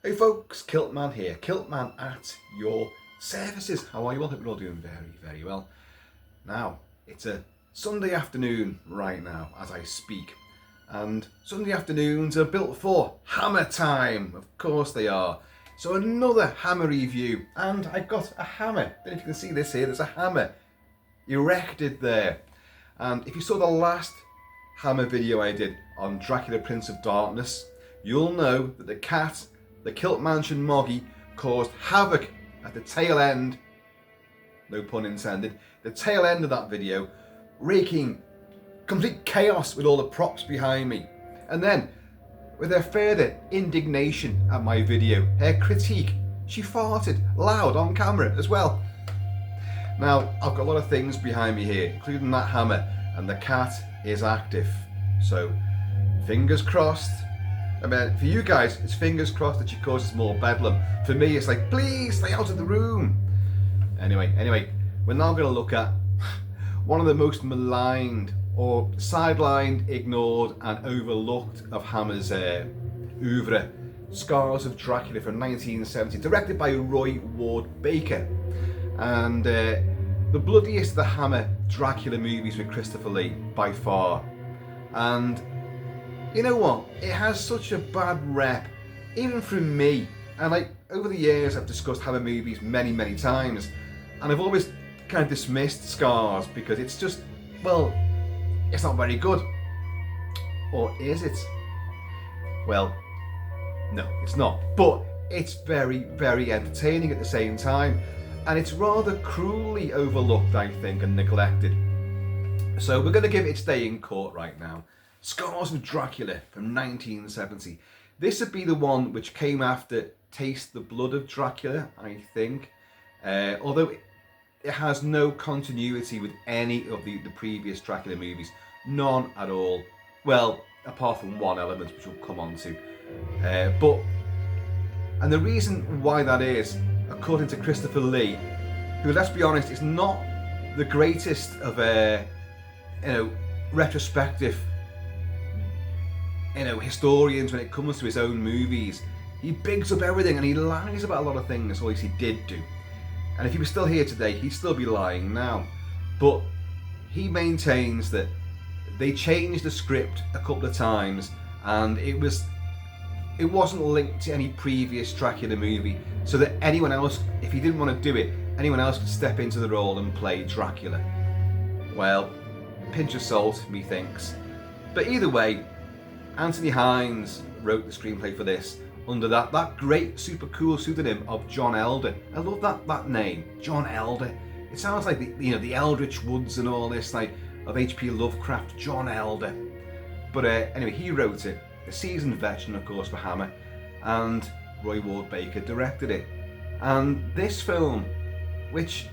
Hey folks, Kilt-Man here. Kilt-Man at your services. How are you all? Hope you're all doing very, very well. Now, it's a Sunday afternoon right now as I speak. And Sunday afternoons are built for hammer time. Of course they are. So another hammer review. And I've got a hammer. I don't know if you can see this here. There's a hammer erected there. And if you saw the last hammer video I did on Dracula Prince of Darkness, you'll know that the cat, the Kilt Mansion Moggy, caused havoc at the tail end, no pun intended, the tail end of that video, wreaking complete chaos with all the props behind me. And then, with her further indignation at my video, her critique, she farted loud on camera as well. Now, I've got a lot of things behind me here, including that hammer, and the cat is active. So, fingers crossed. I mean, for you guys, it's fingers crossed that she causes more bedlam. For me, it's like, please stay out of the room. Anyway, we're now going to look at one of the most maligned or sidelined, ignored and overlooked of Hammer's oeuvre, Scars of Dracula from 1970, directed by Roy Ward Baker. And the bloodiest of the Hammer Dracula movies with Christopher Lee, by far. And you know what? It has such a bad rep, even from me. And like over the years, I've discussed Hammer movies many times, and I've always kind of dismissed Scars because it's just, well, it's not very good. Or is it? Well, no, it's not. But it's very entertaining at the same time, and it's rather cruelly overlooked, I think, and neglected. So we're going to give it its day in court right now. Scars of Dracula from 1970. This would be the one which came after Taste the Blood of Dracula, I think. Although it has no continuity with any of the previous Dracula movies. None at all. Well, apart from one element, which we'll come on to. And the reason why that is, according to Christopher Lee, who, let's be honest, is not the greatest of retrospective historians when it comes to his own movies. He bigs up everything and he lies about a lot of things, or at least he did do. And if he was still here today, he'd still be lying now. But he maintains that they changed the script a couple of times and it wasn't linked to any previous Dracula movie, so that anyone else, if he didn't want to do it, anyone else could step into the role and play Dracula. Well, pinch of salt, methinks. But either way, Anthony Hines wrote the screenplay for this under that great super cool pseudonym of John Elder. I love that name, John Elder. It sounds like the Eldritch Woods and all this, like, of H.P. Lovecraft, John Elder. But anyway, he wrote it, a seasoned veteran of course for Hammer, and Roy Ward Baker directed it. And this film, which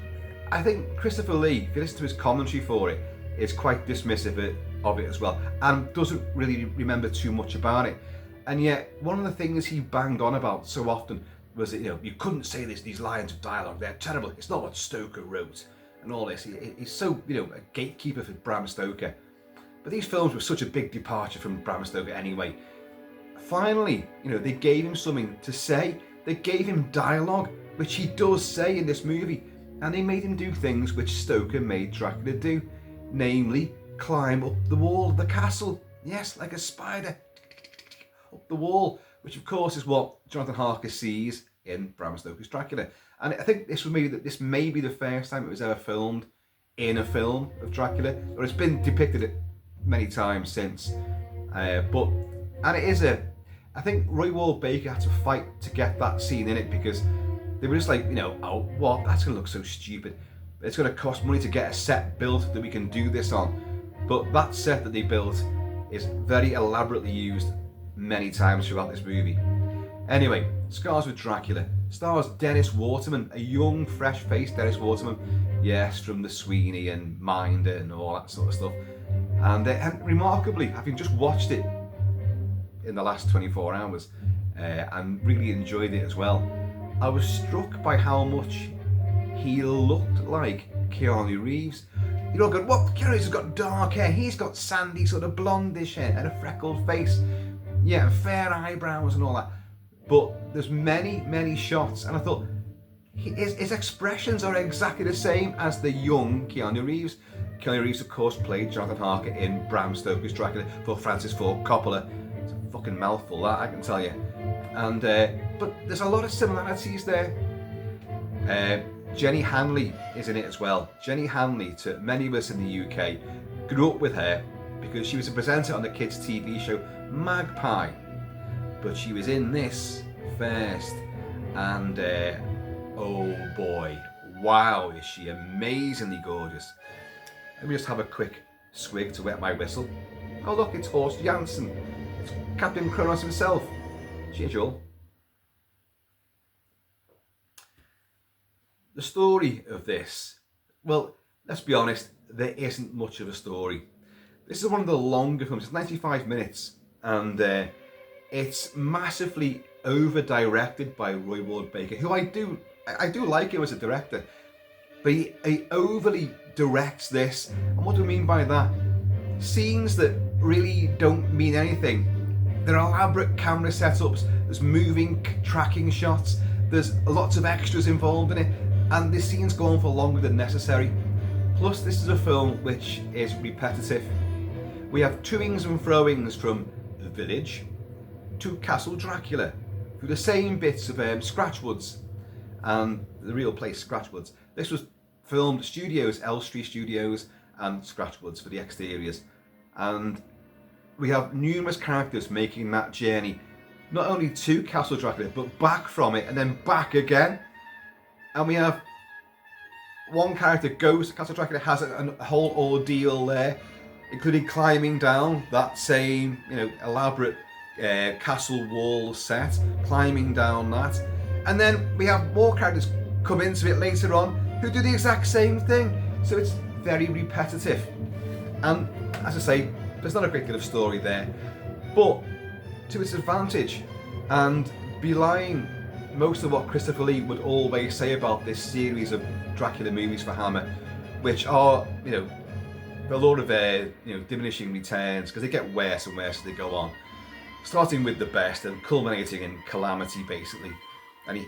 I think Christopher Lee, if you listen to his commentary for it, is quite dismissive of it as well, and doesn't really remember too much about it. And yet, one of the things he banged on about so often was that, you couldn't say these lines of dialogue, they're terrible, it's not what Stoker wrote, and all this. He's so, a gatekeeper for Bram Stoker. But these films were such a big departure from Bram Stoker anyway. Finally, they gave him something to say. They gave him dialogue, which he does say in this movie, and they made him do things which Stoker made Dracula do, namely climb up the wall of the castle. Yes, like a spider, up the wall, which of course is what Jonathan Harker sees in Bram Stoker's Dracula. And I think this may be the first time it was ever filmed in a film of Dracula, or it's been depicted many times since. I think Roy Ward Baker had to fight to get that scene in it, because they were just like, oh, what? That's gonna look so stupid. It's gonna cost money to get a set built that we can do this on. But that set that they built is very elaborately used many times throughout this movie. Anyway, Scars of Dracula stars Dennis Waterman, a young, fresh-faced Dennis Waterman, yes, from the Sweeney and Minder and all that sort of stuff. And remarkably, having just watched it in the last 24 hours and really enjoyed it as well, I was struck by how much he looked like Keanu Reeves. You're all going, what? Keanu Reeves has got dark hair, he's got sandy sort of blondish hair and a freckled face. Yeah, fair eyebrows and all that. but there's many shots, and I thought his expressions are exactly the same as the young Keanu Reeves. Keanu Reeves, of course, played Jonathan Harker in Bram Stoker's Dracula for Francis Ford Coppola. It's a fucking mouthful, that I can tell you. And but there's a lot of similarities there. Jenny Hanley is in it as well. Jenny Hanley, to many of us in the UK, grew up with her because she was a presenter on the kids' TV show Magpie. But she was in this first, and oh boy, wow, is she amazingly gorgeous. Let me just have a quick swig to wet my whistle. Oh look, it's Horst Janssen. It's Captain Kronos himself. Cheers, y'all. The story of this, well, let's be honest, there isn't much of a story. This is one of the longer films. It's 95 minutes, and it's massively over-directed by Roy Ward Baker, who I do like him as a director, but he overly directs this. And what do I mean by that? Scenes that really don't mean anything. There are elaborate camera setups, there's moving tracking shots, there's lots of extras involved in it, and the scenes go on for longer than necessary. Plus, this is a film which is repetitive. We have toings and froings from The Village to Castle Dracula, through the same bits of Scratchwoods and the real place Scratchwoods. This was filmed studios, Elstree Studios and Scratchwoods for the exteriors. And we have numerous characters making that journey, not only to Castle Dracula, but back from it and then back again. And we have one character goes to Castle Dracula, has a whole ordeal there, including climbing down that same, elaborate castle wall set, climbing down that. And then we have more characters come into it later on who do the exact same thing. So it's very repetitive. And as I say, there's not a great deal of story there, but to its advantage, and belying most of what Christopher Lee would always say about this series of Dracula movies for Hammer, which are, a lot of diminishing returns, because they get worse and worse as they go on, starting with the best and culminating in calamity basically. And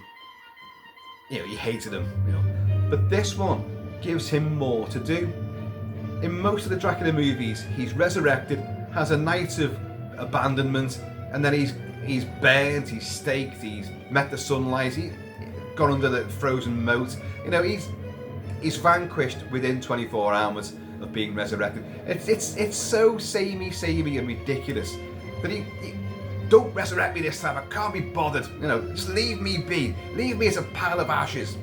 he hated them, but this one gives him more to do. In most of the Dracula movies, he's resurrected, has a night of abandonment, and then he's burned, he's staked, he's met the sunlight, he's gone under the frozen moat. He's vanquished within 24 hours of being resurrected. It's so samey and ridiculous that he don't resurrect me this time, I can't be bothered, just leave me be, leave me as a pile of ashes.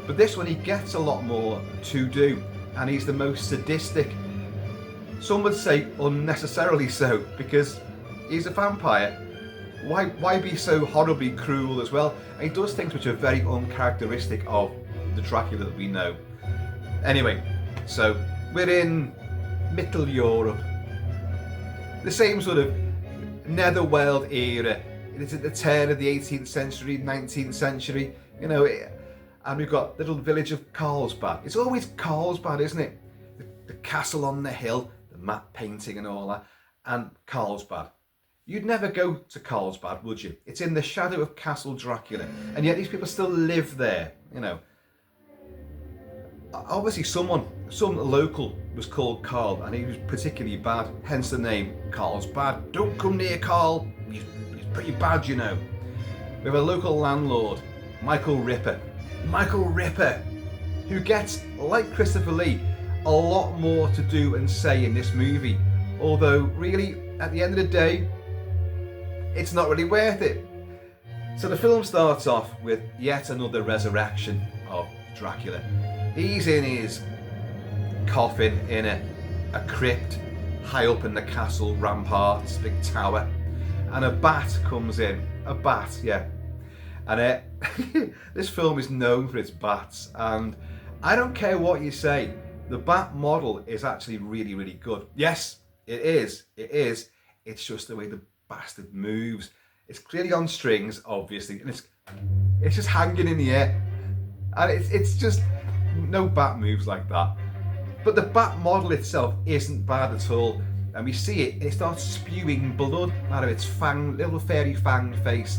But this one, he gets a lot more to do, and he's the most sadistic, some would say unnecessarily so, because he's a vampire. Why be so horribly cruel as well? And he does things which are very uncharacteristic of the Dracula that we know. Anyway, so we're in Middle Europe, the same sort of netherworld era. It's at the turn of the 18th century, 19th century, and we've got the little village of Carlsbad. It's always Carlsbad, isn't it? The castle on the hill, the map painting and all that, and Carlsbad. You'd never go to Carlsbad, would you? It's in the shadow of Castle Dracula, and yet these people still live there, Obviously some local was called Carl, and he was particularly bad, hence the name Carlsbad. Don't come near Carl, he's pretty bad, We have a local landlord, Michael Ripper, who gets, like Christopher Lee, a lot more to do and say in this movie, although really at the end of the day it's not really worth it. So the film starts off with yet another resurrection of Dracula. He's in his coffin in a crypt high up in the castle ramparts, big tower, and a bat comes in. A bat, yeah. And this film is known for its bats, and I don't care what you say, the bat model is actually really, really good. Yes, it is. It's just the way the bastard moves. It's clearly on strings, obviously, and it's just hanging in the air, and it's just, no bat moves like that. But the bat model itself isn't bad at all, and we see it starts spewing blood out of its little fairy fanged face,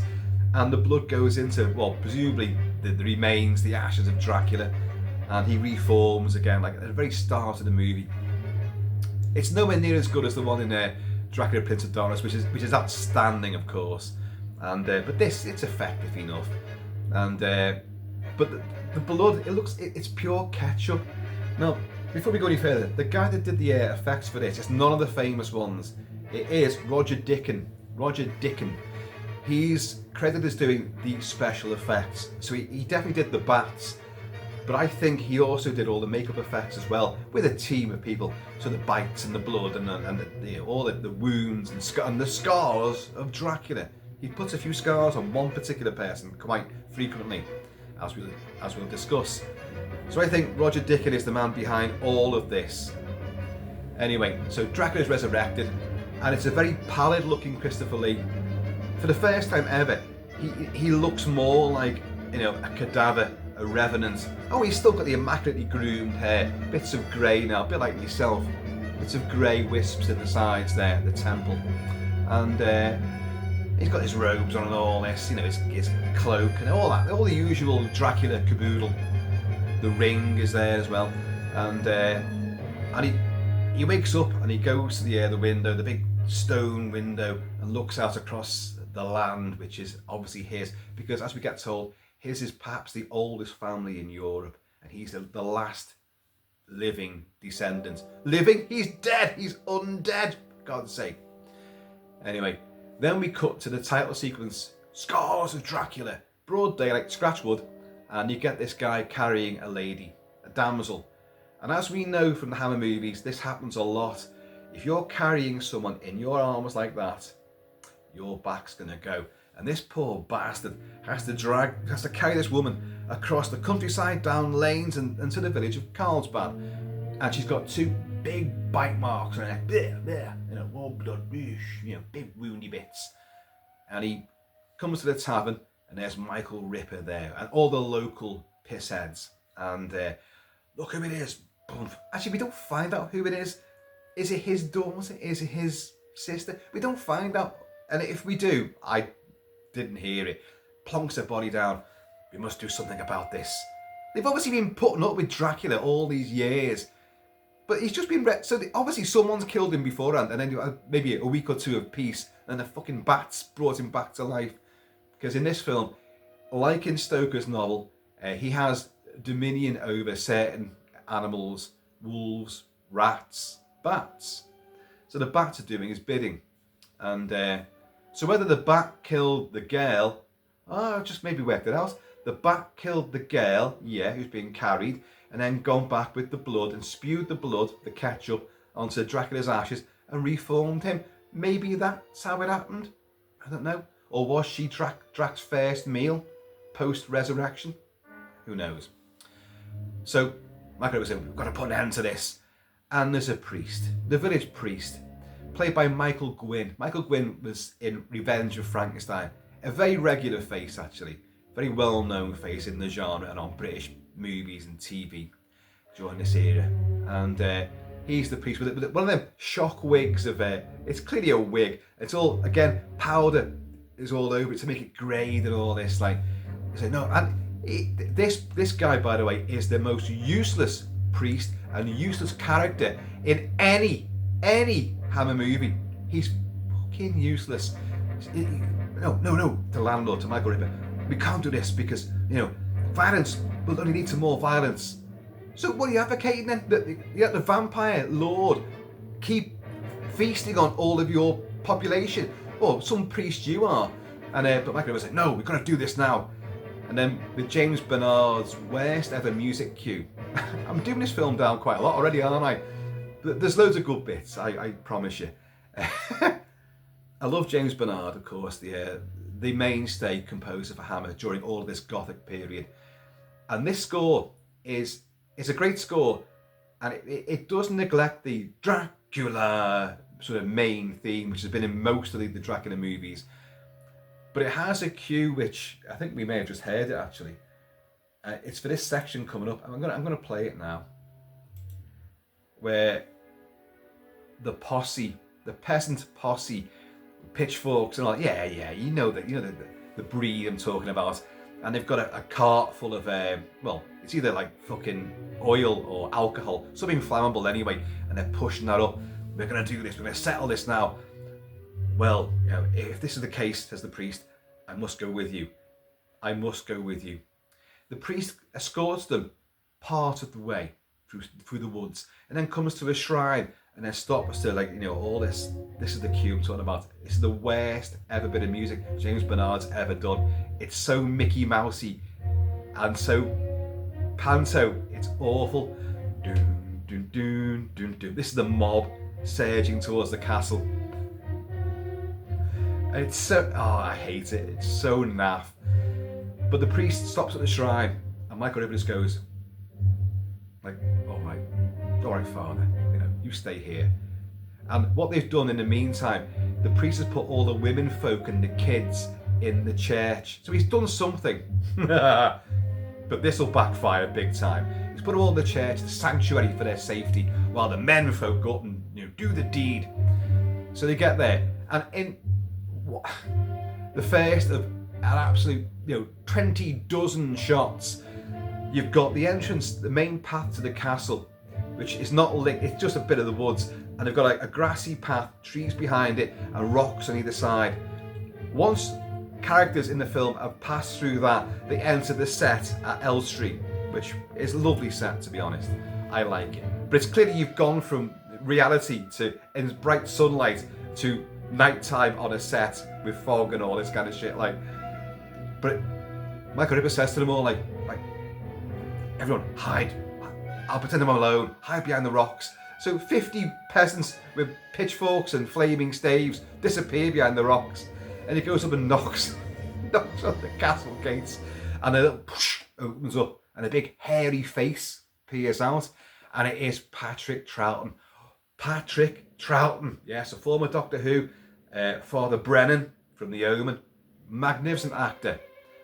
and the blood goes into, well, presumably the remains, the ashes of Dracula, and he reforms again, like at the very start of the movie. It's nowhere near as good as the one in Dracula Prince of Darkness, which is outstanding, of course. And but this, it's effective enough. And but the blood, it's pure ketchup. Now, before we go any further, the guy that did the effects for this, it's none of the famous ones. It is Roger Dickon. Roger Dickon. He's credited as doing the special effects. So he definitely did the bats. But I think he also did all the makeup effects as well, with a team of people. So the bites and the blood and all the wounds and the scars of Dracula. He puts a few scars on one particular person quite frequently, as we'll discuss. So I think Roger Dickon is the man behind all of this. Anyway, so Dracula is resurrected, and it's a very pallid-looking Christopher Lee. For the first time ever, he looks more like, a cadaver, a revenant. Oh, he's still got the immaculately groomed hair, bits of grey now, a bit like myself, bits of grey wisps at the sides there, the temple, and he's got his robes on and all this, his cloak and all that, all the usual Dracula caboodle. The ring is there as well, and he wakes up and he goes to the window, the big stone window, and looks out across the land, which is obviously his, because as we get told, his is perhaps the oldest family in Europe, and he's the last living descendant. Living? He's dead! He's undead! For God's sake. Anyway, then we cut to the title sequence, Scars of Dracula. Broad daylight, scratch wood, and you get this guy carrying a lady, a damsel. And as we know from the Hammer movies, this happens a lot. If you're carrying someone in your arms like that, your back's gonna go. And this poor bastard has to carry this woman across the countryside, down lanes, and to the village of Carlsbad. And she's got two big bite marks on her neck, all blood, big woundy bits. And he comes to the tavern, and there's Michael Ripper there, and all the local pissheads. And look who it is. Boom. Actually, we don't find out who it is. Is it his daughter? Is it his sister? We don't find out. And if we do, I didn't hear it. Plonks her body down. We must do something about this. They've obviously been putting up with Dracula all these years. But he's just been... So obviously someone's killed him beforehand, and then maybe a week or two of peace, and the fucking bats brought him back to life. Because in this film, like in Stoker's novel, he has dominion over certain animals, wolves, rats, bats. So the bats are doing his bidding. And so whether the bat killed the girl, just maybe worked it out. The bat killed the girl, who's being carried, and then gone back with the blood and spewed the blood, the ketchup, onto Dracula's ashes and reformed him. Maybe that's how it happened. I don't know. Or was she Drac's first meal post-resurrection? Who knows? So Michael was saying, we've got to put an end to this. And there's a priest, the village priest, played by Michael Gwynn. Michael Gwynn was in Revenge of Frankenstein. A very regular face, actually. Very well-known face in the genre and on British movies and TV during this era. And he's the priest with one of them shock wigs of it's clearly a wig. It's all, again, powder is all over it to make it greyed and all this. Like, no, and this guy, by the way, is the most useless priest and useless character in any Hammer movie. He's fucking useless. No, to landlord, to Michael Ripper. We can't do this because, violence will only lead to more violence. So what are you advocating then? That the vampire lord keep feasting on all of your population? Or some priest you are. And but Michael Ripper said, no, we've got to do this now. And then with James Bernard's worst ever music cue. I'm doing this film down quite a lot already, aren't I? There's loads of good bits, I promise you. I love James Bernard, of course, the mainstay composer for Hammer during all of this Gothic period. And this score is a great score, and it doesn't neglect the Dracula sort of main theme, which has been in most of the Dracula movies. But it has a cue which I think we may have just heard it actually. It's for this section coming up. I'm gonna play it now, where the posse, the peasant posse, pitchforks and all. Yeah, you know that. the breed I'm talking about. And they've got a cart full of, well, it's either like fucking oil or alcohol, something flammable anyway, and they're pushing that up. We're going to do this, we're going to settle this now. Well, you know, if this is the case, says the priest, I must go with you. I must go with you. The priest escorts them part of the way through the woods, and then comes to a shrine, and then stops to, like, you know, all this is the cue I'm talking about. This is the worst ever bit of music James Bernard's ever done. It's so Mickey Mousey and so panto, it's awful. Doon, doon, doon, doon, doon. This is the mob surging towards the castle. And it's so, oh, I hate it. It's so naff. But the priest stops at the shrine, and Michael River just goes, like, all right, Father, you know, you stay here. And what they've done in the meantime, the priest has put all the women folk and the kids in the church. So he's done something. But this will backfire big time. He's put them all in the church, the sanctuary, for their safety, while the men folk go up and, you know, do the deed. So they get there, and in the first of an absolute, you know, 20 dozen shots, you've got the entrance, the main path to the castle, which is not lit, it's just a bit of the woods, and they've got like a grassy path, trees behind it, and rocks on either side. Once characters in the film have passed through that, they enter the set at Elstree, which is a lovely set, to be honest. I like it. But it's clearly you've gone from reality to in bright sunlight to nighttime on a set with fog and all this kind of shit. Like, but Michael Ripper says to them all, like, everyone hide. I'll pretend I'm alone. Hide behind the rocks. So 50 peasants with pitchforks and flaming staves disappear behind the rocks, and he goes up and knocks on the castle gates, and a little push opens up, and a big hairy face peers out, and it is Patrick Troughton. Patrick Troughton, yes, a former Doctor Who, Father Brennan from The Omen. Magnificent actor,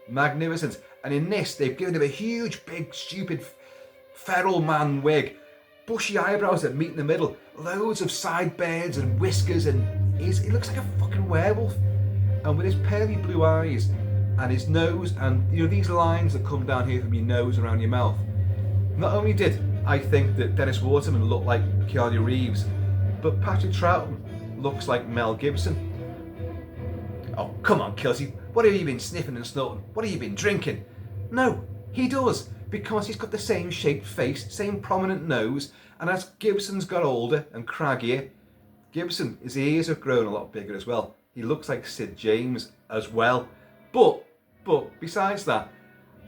magnificent. And in this, they've given him a huge, big, stupid feral man wig, bushy eyebrows that meet in the middle, loads of sideburns and whiskers, and he looks like a fucking werewolf. And with his pearly blue eyes and his nose, and you know these lines that come down here from your nose around your mouth. Not only did I think that Dennis Waterman looked like Keanu Reeves, but Patrick Troughton looks like Mel Gibson. Oh, come on, Kilty. What have you been sniffing and snorting? What have you been drinking? No, he does, because he's got the same shaped face, same prominent nose, and as Gibson's got older and craggier, Gibson, his ears have grown a lot bigger as well. He looks like Sid James as well. But besides that,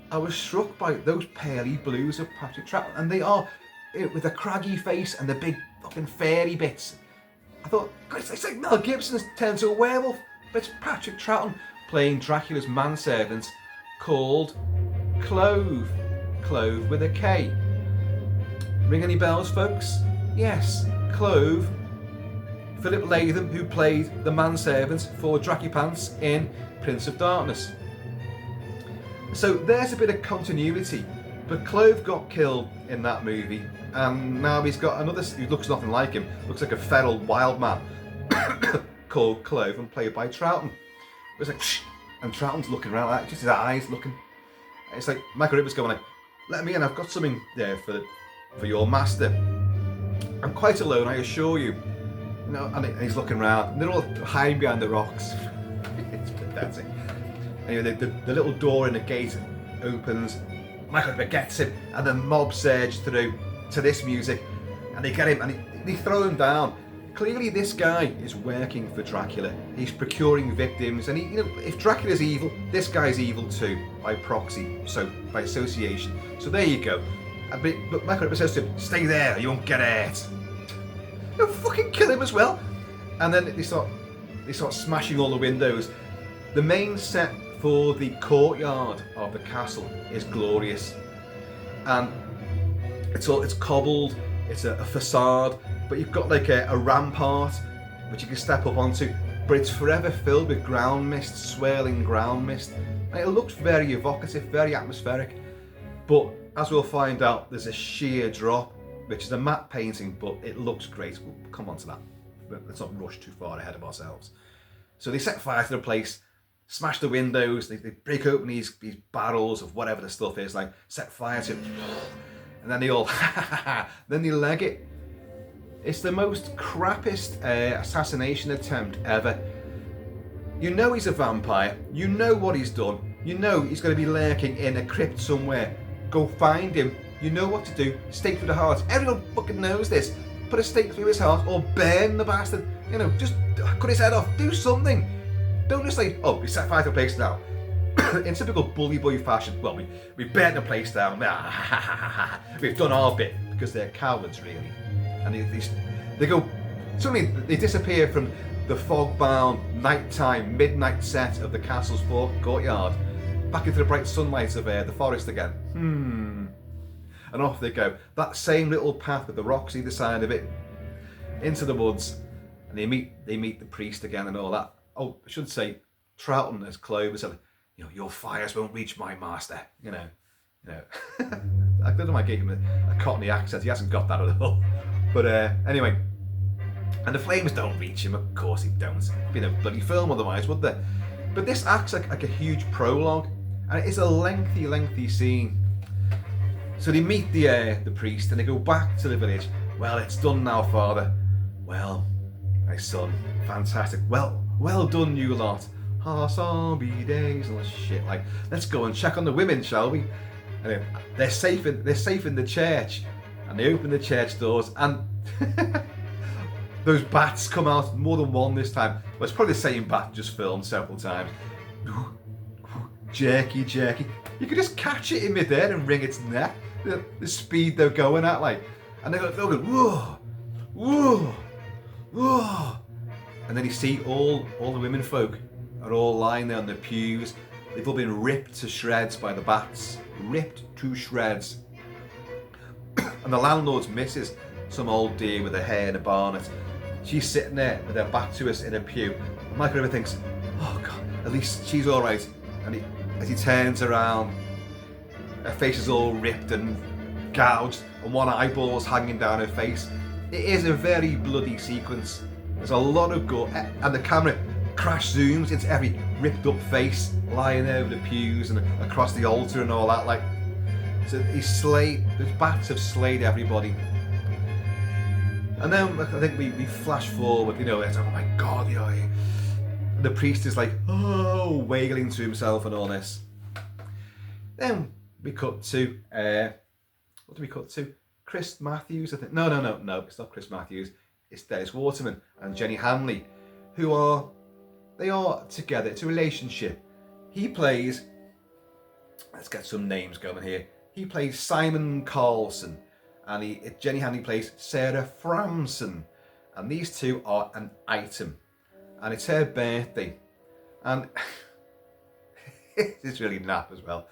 I was struck by those pearly blues of Patrick Troughton, and they are, with a craggy face and the big fucking fairy bits. I thought, God, it's like Mel Gibson's turned to a werewolf, but it's Patrick Troughton playing Dracula's manservant called Clove. Clove with a K. Ring any bells, folks? Yes, Clove. Philip Latham, who played the manservant for Dracupants in Prince of Darkness. So there's a bit of continuity, but Clove got killed in that movie, and now he's got another who looks nothing like him, looks like a feral wild man called Clove, and played by Troughton. It's like, shh, and Troughton's looking around like that, just his eyes looking. It's like Michael Ripper's going like, let me in, I've got something there for your master. I'm quite alone, I assure you. You know, and he's looking around, and they're all hiding behind the rocks. It's pathetic. Anyway, the little door in the gate opens, Michael Ripper gets him, and the mob surge through to this music, and they get him, and they throw him down. Clearly this guy is working for Dracula. He's procuring victims, and you know, if Dracula's evil, this guy's evil too, by proxy, so by association. So there you go. But Michael Ripper says to him, stay there, you won't get hurt. They'll fucking kill him as well. And then they start smashing all the windows. The main set for the courtyard of the castle is glorious, and it's cobbled. It's a facade, but you've got like a rampart which you can step up onto, but it's forever filled with ground mist, swirling ground mist. And it looks very evocative, very atmospheric. But as we'll find out, there's a sheer drop, which is a matte painting, but it looks great. We'll come on to that. Let's not rush too far ahead of ourselves. So they set fire to the place, smash the windows, they break open these barrels of whatever the stuff is, like set fire to it, and then they all, then they leg it. It's the most crappiest assassination attempt ever. You know he's a vampire, you know what he's done, you know he's going to be lurking in a crypt somewhere. Go find him, you know what to do, stake through the heart. Everyone fucking knows this. Put a stake through his heart or burn the bastard. You know, just cut his head off, do something. Don't just say, oh, we set fire to the place now. In typical bully boy fashion, well, we burnt the place down. We've done our bit, because they're cowards, really. And they go, suddenly they disappear from the fog-bound, nighttime, midnight set of the castle's courtyard, back into the bright sunlight of the forest again. And off they go. That same little path with the rocks either side of it, into the woods, and they meet the priest again and all that. Oh, I should say, Troughton as Clover said, you know, your fires won't reach my master. You know. I don't know, I gave him a Cockney accent. He hasn't got that at all. But anyway, and the flames don't reach him. Of course, they don't. It'd be no bloody film otherwise, would there? But this acts like a huge prologue, and it is a lengthy scene. So they meet the priest and they go back to the village. Well, it's done now, Father. Well, my son, fantastic. Well done, you lot. Zombie days and all this shit. Like, let's go and check on the women, shall we? And they're safe in the church, and they open the church doors, and those bats come out, more than one this time. Well, it's probably the same bat, just filmed several times. Jerky. You could just catch it in midair and wring its neck. The speed they're going at, like, and they'll go whoa. And then you see all the women folk are all lying there on the pews. They've all been ripped to shreds by the bats. Ripped to shreds. And the landlord's missus, some old dear with her hair in a barnet, she's sitting there with her back to us in a pew. And Michael River thinks, oh God, at least she's all right. And as he turns around, her face is all ripped and gouged, and one eyeball's hanging down her face. It is a very bloody sequence. There's a lot of gore, and the camera crash zooms into every ripped up face lying over the pews and across the altar and all that. Like, so the bats have slayed everybody. And then I think we flash forward, you know, it's, oh my God, you know, the priest is like, oh, wailing to himself and all this. Then we cut to, what do we cut to? Chris Matthews, I think. No, it's not Chris Matthews. It's Dennis Waterman and Jenny Hanley, who are together. It's a relationship. He plays, let's get some names going here. He plays Simon Carlson, and Jenny Hanley plays Sarah Framson, and these two are an item, and it's her birthday, and it's really naff as well.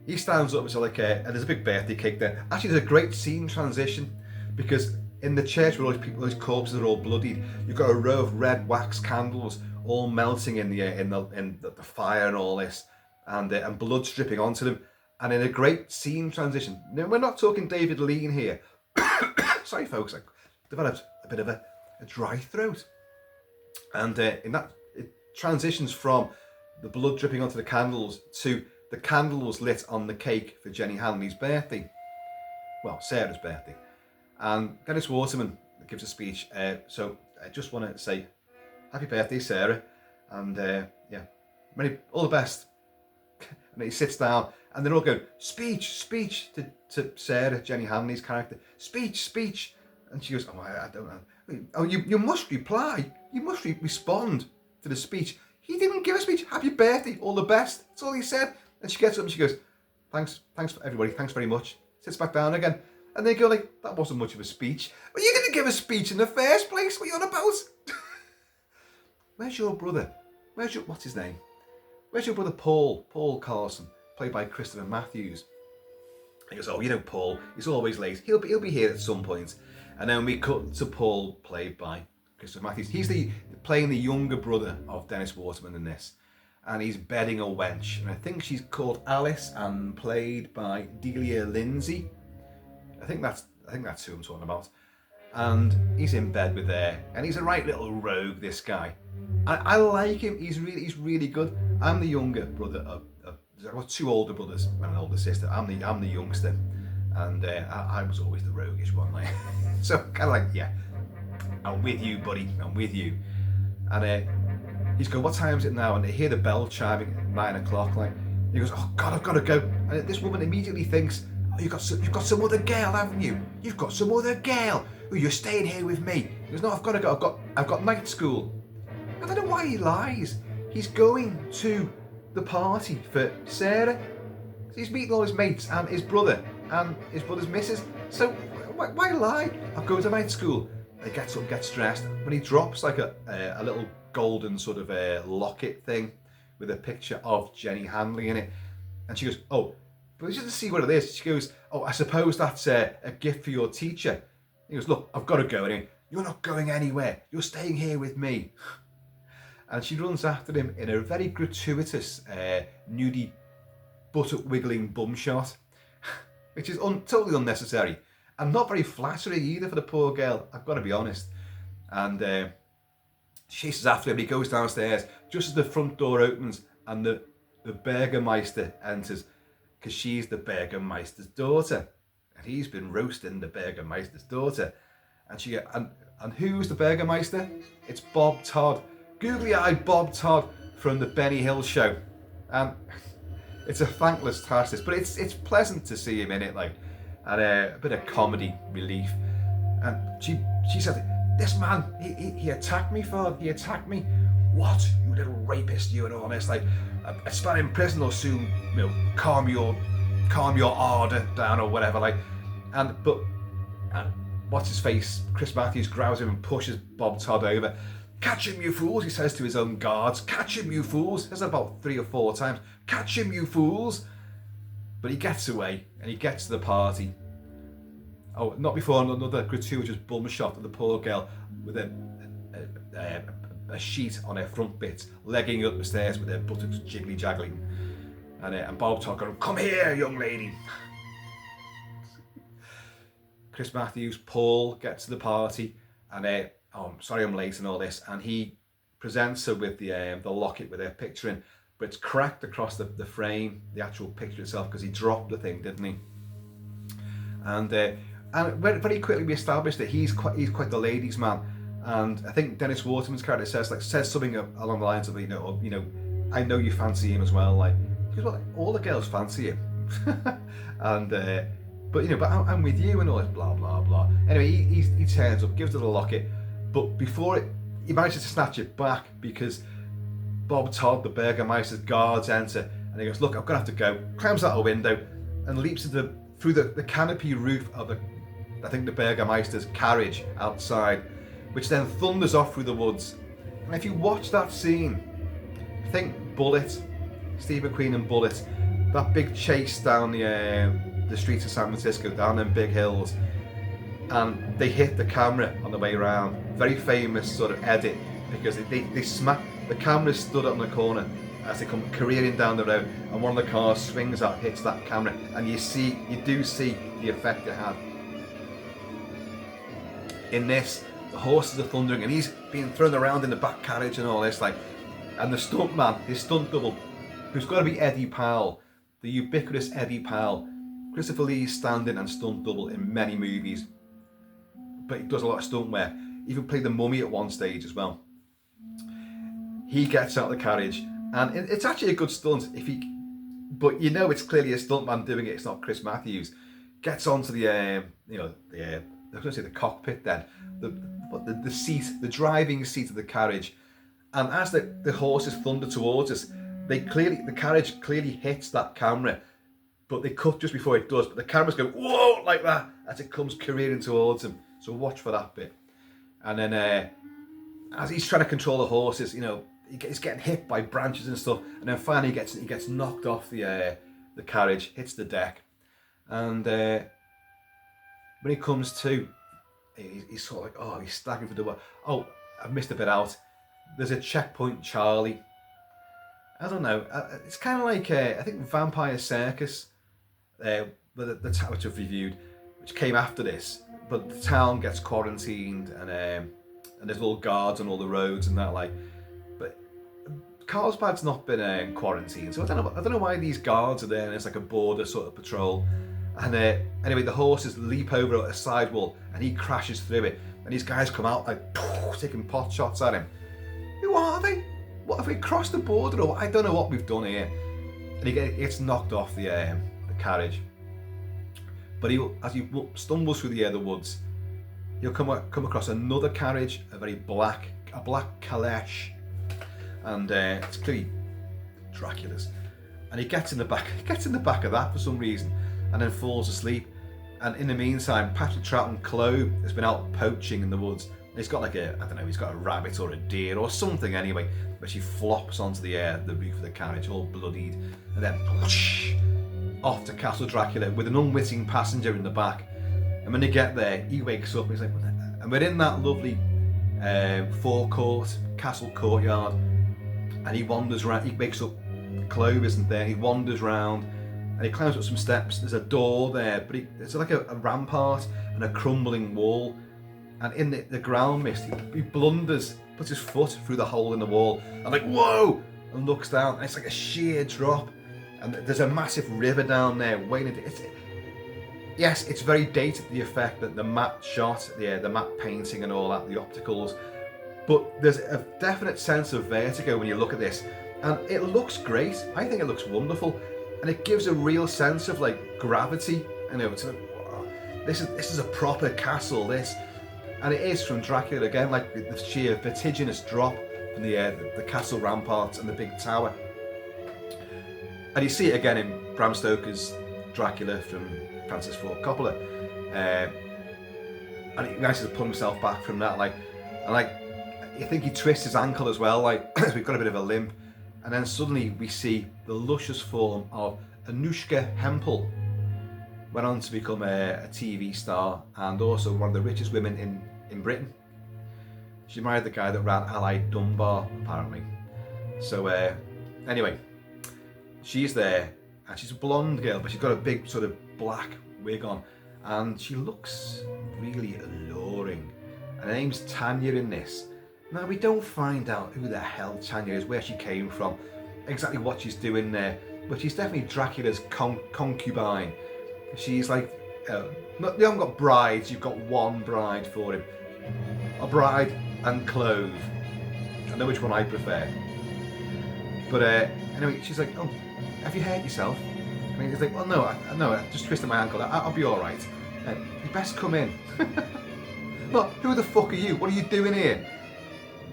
He stands up and there's a big birthday cake there. Actually, there's a great scene transition, because in the church where those corpses are all bloodied, you've got a row of red wax candles all melting in the fire and all this, and blood dripping onto them, and in a great scene transition. Now, we're not talking David Lean here. Sorry, folks, I developed a bit of a dry throat, and in that it transitions from the blood dripping onto the candles to the candles lit on the cake for Jenny Hanley's birthday. Well, Sarah's birthday. And Dennis Waterman gives a speech. So I just want to say, happy birthday, Sarah. And all the best. And he sits down and they're all going, speech to Sarah, Jenny Hanley's character. Speech. And she goes, oh, I don't know. Oh, you must reply. You must respond to the speech. He didn't give a speech. Happy birthday, all the best. That's all he said. And she gets up and she goes, thanks for everybody, thanks very much. Sits back down again. And they go like, that wasn't much of a speech. Well, you didn't give a speech in the first place. What are you on about? Where's your brother? What's his name? Where's your brother Paul Carlson, played by Christopher Matthews? He goes, oh, you know Paul, he's always late. He'll be here at some point. And then we cut to Paul, played by Christopher Matthews. He's playing the younger brother of Dennis Waterman in this. And he's bedding a wench. And I think she's called Alice and played by Delia Lindsay. I think that's who I'm talking about. and he's in bed with her, and he's a right little rogue, this guy. I like him. He's really good. I'm the younger brother of I've got 2 older brothers and an older sister. I'm the youngster, and I was always the roguish one, like. So kind of like, yeah, I'm with you, buddy. I'm with you. And he's going, what time is it now? And they hear the bell chiming at 9 o'clock. Like, he goes, oh God, I've got to go. And this woman immediately thinks, oh, you've got some other girl, haven't you? You've got some other girl. Oh, you're staying here with me. He goes, no, I've got to go. I've got night school. I don't know why he lies. He's going to the party for Sarah. He's meeting all his mates and his brother and his brother's missus. So why lie? I'll go to night school. He gets up, gets dressed. When he drops like a little golden sort of locket thing with a picture of Jenny Hanley in it, and she goes, oh, but just to see what it is. She goes, oh, I suppose that's a gift for your teacher. He goes, look, I've got to go. And you're not going anywhere. You're staying here with me. And she runs after him in a very gratuitous, nudie, buttock wiggling bum shot, which is totally unnecessary and not very flattering either for the poor girl, I've got to be honest. And she chases after him. He goes downstairs just as the front door opens, and the Burgermeister enters, because she's the Burgermeister's daughter, and he's been roasting the Burgermeister's daughter. And who's the Burgermeister? It's Bob Todd. Googly-eyed Bob Todd from the Benny Hill show. It's a thankless task, this, but it's pleasant to see him in it, like, and a bit of comedy relief. And she said, this man, he attacked me, Father. He attacked me. What, you little rapist, you, and all this, like, a spell in prison will soon, calm your ardour down or whatever, like. And what's his face? Chris Matthews grabs him and pushes Bob Todd over. Catch him, you fools, he says to his own guards. Catch him, you fools. He says that about 3 or 4 times. Catch him, you fools. But he gets away and he gets to the party. Oh, not before another gratuitous bum shot of the poor girl with a sheet on her front bit, legging up the stairs with her buttocks jiggly jaggling. And Bob Todd going, come here, young lady. Chris Matthews, Paul, gets to the party, and oh, I'm sorry I'm late and all this, and he presents her with the locket with her picture in, but it's cracked across the frame, the actual picture itself, because he dropped the thing, didn't he? And very quickly we established that he's quite the ladies' man, and I think Dennis Waterman's character says something along the lines of, I know you fancy him as well, like, because well, all the girls fancy him, and but I'm with you and all this blah blah blah. Anyway, he turns up, gives her the locket. But before he manages to snatch it back, because Bob Todd, the Burgermeister's guards, enter, and he goes, look, I'm going to have to go. Climbs out a window and leaps through the canopy roof of the Burgermeister's carriage outside, which then thunders off through the woods. And if you watch that scene, think Bullet, Steve McQueen and Bullet, that big chase down the streets of San Francisco, down them big hills, and they hit the camera on the way around. Very famous sort of edit, because they smack, the camera stood up on the corner as they come careering down the road, and one of the cars swings out, hits that camera, and you do see the effect it had. In this, the horses are thundering, and he's being thrown around in the back carriage and all this, like, and the stunt man, his stunt double, who's got to be Eddie Powell, the ubiquitous Eddie Powell, Christopher Lee's stand-in and stunt double in many movies, but he does a lot of stunt wear. Even played the Mummy at one stage as well. He gets out of the carriage, and it's actually a good stunt but it's clearly a stuntman doing it. It's not Chris Matthews. Gets onto the I was going to say the cockpit then, the seat, the driving seat of the carriage, and as the horses thunder towards us, the carriage clearly hits that camera, but they cut just before it does. But the cameras go whoa like that as it comes careering towards him. So watch for that bit. And then as he's trying to control the horses, he's getting hit by branches and stuff. And then finally he gets knocked off the carriage, hits the deck. And when he comes to, he's sort of like, he's staggering for the door. Oh, I've missed a bit out. There's a checkpoint Charlie. I don't know. It's kind of like, I think Vampire Circus, which I've reviewed, which came after this. but the town gets quarantined, and there's little guards on all the roads and that, like. But Carlsbad's not been quarantined, so I don't know why these guards are there, and it's like a border sort of patrol. And anyway, the horses leap over a side wall, and he crashes through it. And these guys come out like taking pot shots at him. Who are they? What have we crossed the border? Or I don't know what we've done here. And he gets knocked off the carriage. But as he stumbles through the woods, he'll come across another carriage, a black caleche, and it's clearly Dracula's. And he gets in the back of that for some reason, and then falls asleep. And in the meantime, Patrick Troughton Clove has been out poaching in the woods. And he's got like he's got a rabbit or a deer or something anyway, but she flops onto the roof of the carriage, all bloodied, and then whoosh, off to Castle Dracula with an unwitting passenger in the back. And when they get there, he wakes up and he's like, and we're in that lovely forecourt, castle courtyard, and he wanders around. He wakes up, Clove isn't there. He wanders around, and he climbs up some steps. There's a door there, but it's like a rampart and a crumbling wall. And in the ground mist, he blunders, puts his foot through the hole in the wall, and like, whoa! And looks down, and it's like a sheer drop. And there's a massive river down there waiting. Yes, it's very dated, the effect, that the matte shot, the matte painting and all that, the opticals. But there's a definite sense of vertigo when you look at this. And it looks great. I think it looks wonderful. And it gives a real sense of like gravity. You know, it's like, wow, this is a proper castle, this. And it is from Dracula again, like the sheer vertiginous drop from the castle ramparts and the big tower. And you see it again in Bram Stoker's Dracula from Francis Ford Coppola. And he manages to pull himself back from that, you think he twists his ankle as well, like we've got a bit of a limp. And then suddenly we see the luscious form of Anushka Hempel. Went on to become a TV star and also one of the richest women in Britain. She married the guy that ran Allied Dunbar, apparently. So anyway, she's there, and she's a blonde girl, but she's got a big sort of black wig on, and she looks really alluring. And her name's Tanya in this. Now, we don't find out who the hell Tanya is, where she came from, exactly what she's doing there, but she's definitely Dracula's concubine. She's like, you haven't got brides, you've got one bride for him. A bride and Clove. I know which one I prefer. But anyway, she's like, oh, have you hurt yourself? I mean, he's like, well, no, I just twisted my ankle. I'll be all right. You best come in. Look, who the fuck are you? What are you doing here?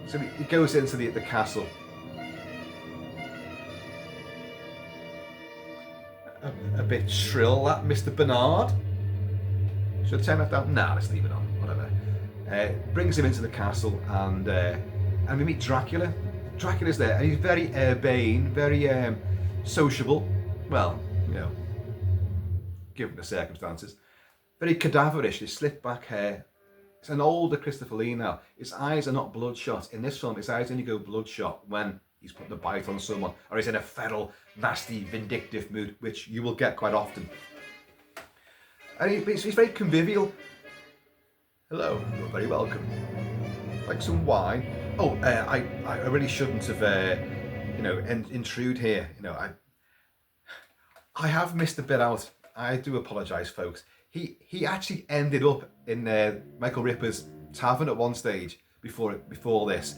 So he goes into the castle. A bit shrill, that Mr. Bernard. Should I turn that down? Nah, let's leave it on. Whatever. Brings him into the castle, and we meet Dracula. Dracula's there, and he's very urbane, very sociable. Well, you know, given the circumstances. Very cadaverish, his slicked back hair. It's an older Christopher Lee now. His eyes are not bloodshot. In this film, his eyes only go bloodshot when he's putting a bite on someone, or he's in a feral, nasty, vindictive mood, which you will get quite often. And he's very convivial. Hello, you're very welcome. Like some wine. Oh, I really shouldn't have, intrude here. You know, I have missed a bit out. I do apologise, folks. He actually ended up in Michael Ripper's tavern at one stage before this,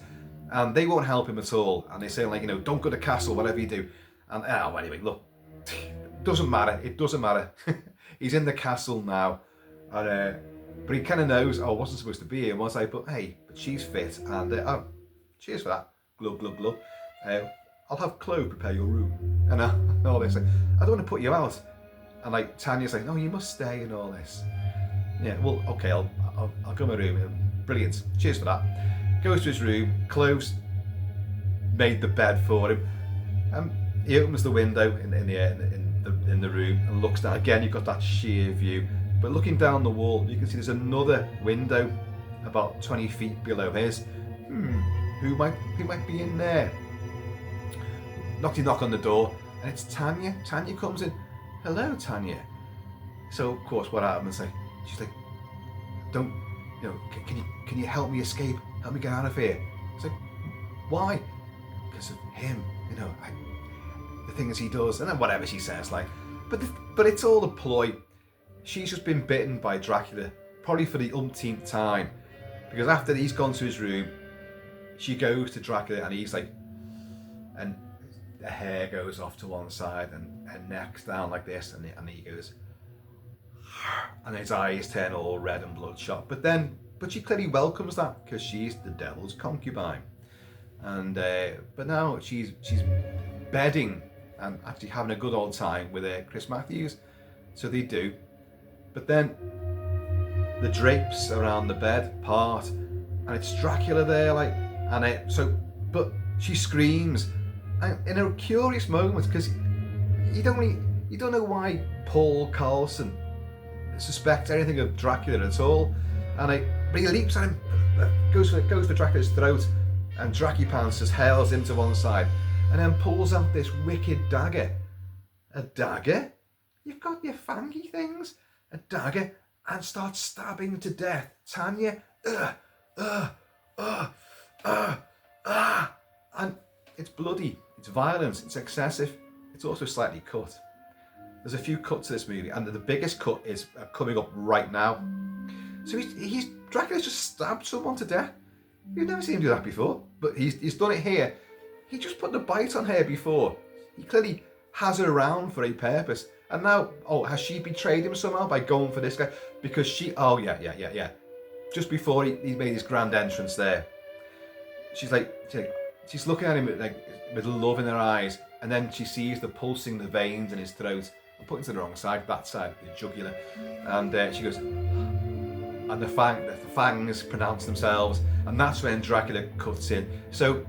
and they won't help him at all. And they say, like, you know, don't go to the castle, whatever you do. And anyway, look, it doesn't matter. It doesn't matter. He's in the castle now, and but he kind of knows. Oh, I wasn't supposed to be here, was I? But hey, she's fit, and cheers for that. Glug glug glug. I'll have Clove prepare your room, and all this. I don't want to put you out. And like Tanya's like, no, you must stay and all this. Yeah, well, okay, I'll go to my room. Brilliant. Cheers for that. Goes to his room. Clove's made the bed for him. He opens the window in the room and looks down. Again, you've got that sheer view. But looking down the wall, you can see there's another window about 20 feet below his. Who might be in there? Knock on the door, and it's Tanya. Tanya comes in. Hello, Tanya. So, of course, what happens? She's like, don't, you know, can you help me escape? Help me get out of here. It's like, why? Because of him, you know, the things he does, and then whatever she says, like, but it's all a ploy. She's just been bitten by Dracula, probably for the umpteenth time, because after he's gone to his room, she goes to Dracula, and he's like, and the hair goes off to one side, and her neck's down like this, and he goes, and his eyes turn all red and bloodshot. But she clearly welcomes that, because she's the devil's concubine. And but now she's bedding and actually having a good old time with Chris Matthews. So they do. But then the drapes around the bed part, and it's Dracula there, like, and but she screams, and in a curious moment, because you don't know why Paul Carlson suspects anything of Dracula at all, but he leaps at him, goes for Dracula's throat, and Dracupans just hurls him to one side, and then pulls out this wicked dagger. A dagger? You've got your fangy things? A dagger, and starts stabbing to death Tanya. And it's bloody, it's violent, it's excessive, it's also slightly cut. There's a few cuts to this movie, and the biggest cut is coming up right now. So Dracula's just stabbed someone to death. You've never seen him do that before, but he's done it here. He just put the bite on her before. He clearly has her around for a purpose. And now, has she betrayed him somehow by going for this guy? Because yeah. Just before he made his grand entrance there, she's looking at him with love in her eyes, and then she sees the pulsing, the veins in his throat. I'm putting to the wrong side, that side, the jugular. And she goes, and the fangs pronounce themselves, and that's when Dracula cuts in. So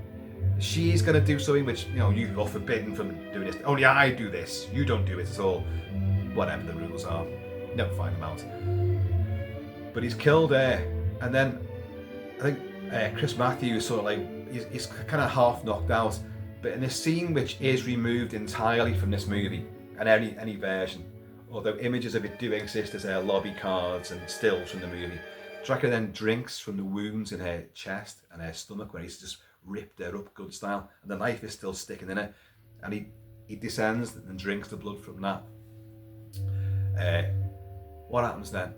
she's going to do something which, you know, you are forbidden from doing this. Only I do this. You don't do it at all. Whatever the rules are. Never find them out. But he's killed her. And then I think Chris Matthews sort of like, he's kind of half knocked out. But in a scene which is removed entirely from this movie, and any version, although images of it do exist as lobby cards and stills from the movie, Dracula then drinks from the wounds in her chest and her stomach, where he's just ripped her up good style, and the knife is still sticking in her, and he descends and drinks the blood from that. What happens then?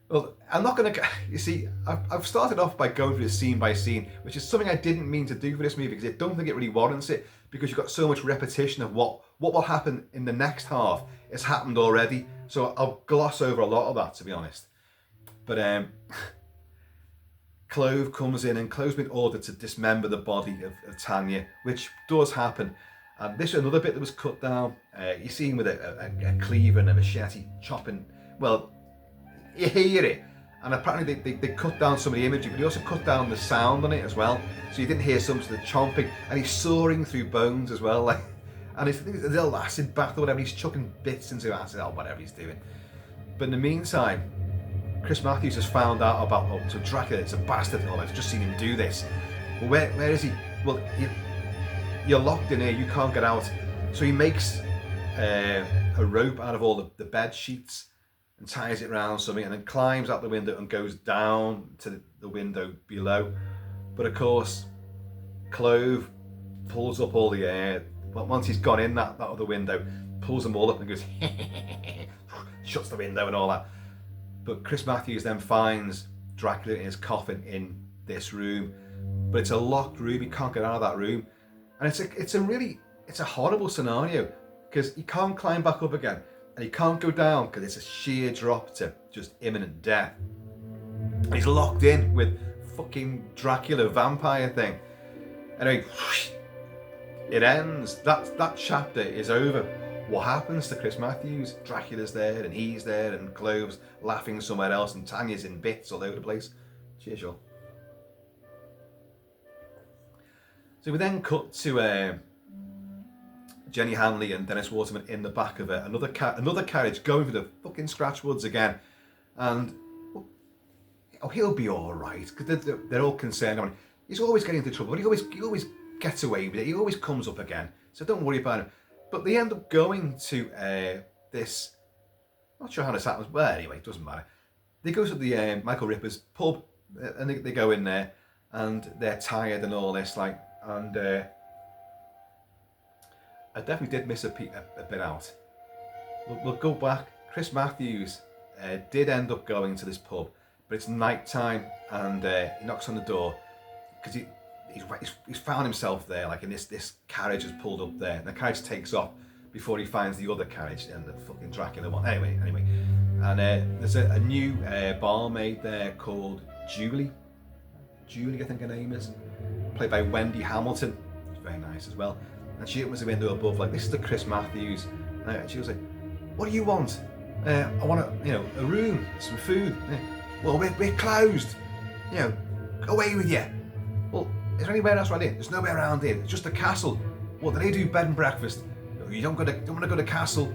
Well, I'm not going to... You see, I've started off by going through this scene by scene, which is something I didn't mean to do for this movie, because I don't think it really warrants it, because you've got so much repetition of what will happen in the next half. It's happened already, so I'll gloss over a lot of that, to be honest. But Clove comes in, and Clove's been ordered to dismember the body of Tanya, which does happen. And this is another bit that was cut down. You see him with a cleaver and a machete chopping. Well, you hear it, and apparently they cut down some of the imagery, but he also cut down the sound on it as well, so you didn't hear some of the chomping, and he's sawing through bones as well, like, and it's a little acid bath or whatever, he's chucking bits into acid or whatever he's doing. But in the meantime, Chris Matthews has found out about, so Dracula, it's a bastard, I've just seen him do this. Well, where is he? Well, you're locked in here, you can't get out. So he makes a rope out of all the bed sheets, and ties it around something, and then climbs out the window and goes down to the window below. But of course, Clove pulls up all the air. But once he's gone in that other window, pulls them all up and goes, shuts the window and all that. But Chris Matthews then finds Dracula in his coffin in this room, but it's a locked room. He can't get out of that room, and it's a horrible scenario, because he can't climb back up again. And he can't go down because it's a sheer drop to just imminent death. And he's locked in with fucking Dracula vampire thing. Anyway, it ends. That chapter is over. What happens to Chris Matthews? Dracula's there, and he's there, and Clove's laughing somewhere else, and Tanya's in bits all over the place. Cheers, y'all. So we then cut to Jenny Hanley and Dennis Waterman in the back of another carriage going through the fucking scratch woods again, and he'll be all right, because they're all concerned. I mean, he's always getting into trouble, but he always gets away with it. He always comes up again, so don't worry about him. But they end up going to this Not sure how this happens, but anyway, it doesn't matter. They go to the Michael Ripper's pub, and they go in there, and they're tired and all this, like, and I definitely did miss a bit out. We'll go back. Chris Matthews did end up going to this pub, but it's night time, and he knocks on the door because he's found himself there, like in this carriage has pulled up there, and the carriage takes off before he finds the other carriage and the fucking Dracula one. Anyway, and there's a new barmaid there called Julie, I think her name is, played by Wendy Hamilton. She's very nice as well. And she opens the window above, like, this is the Chris Matthews. And she was like, what do you want? I want a room, some food. Well, we're closed. Away with you. Well, is there anywhere else around here? There's nowhere around here. It's just a castle. Well, do they do bed and breakfast? You don't want to go to castle.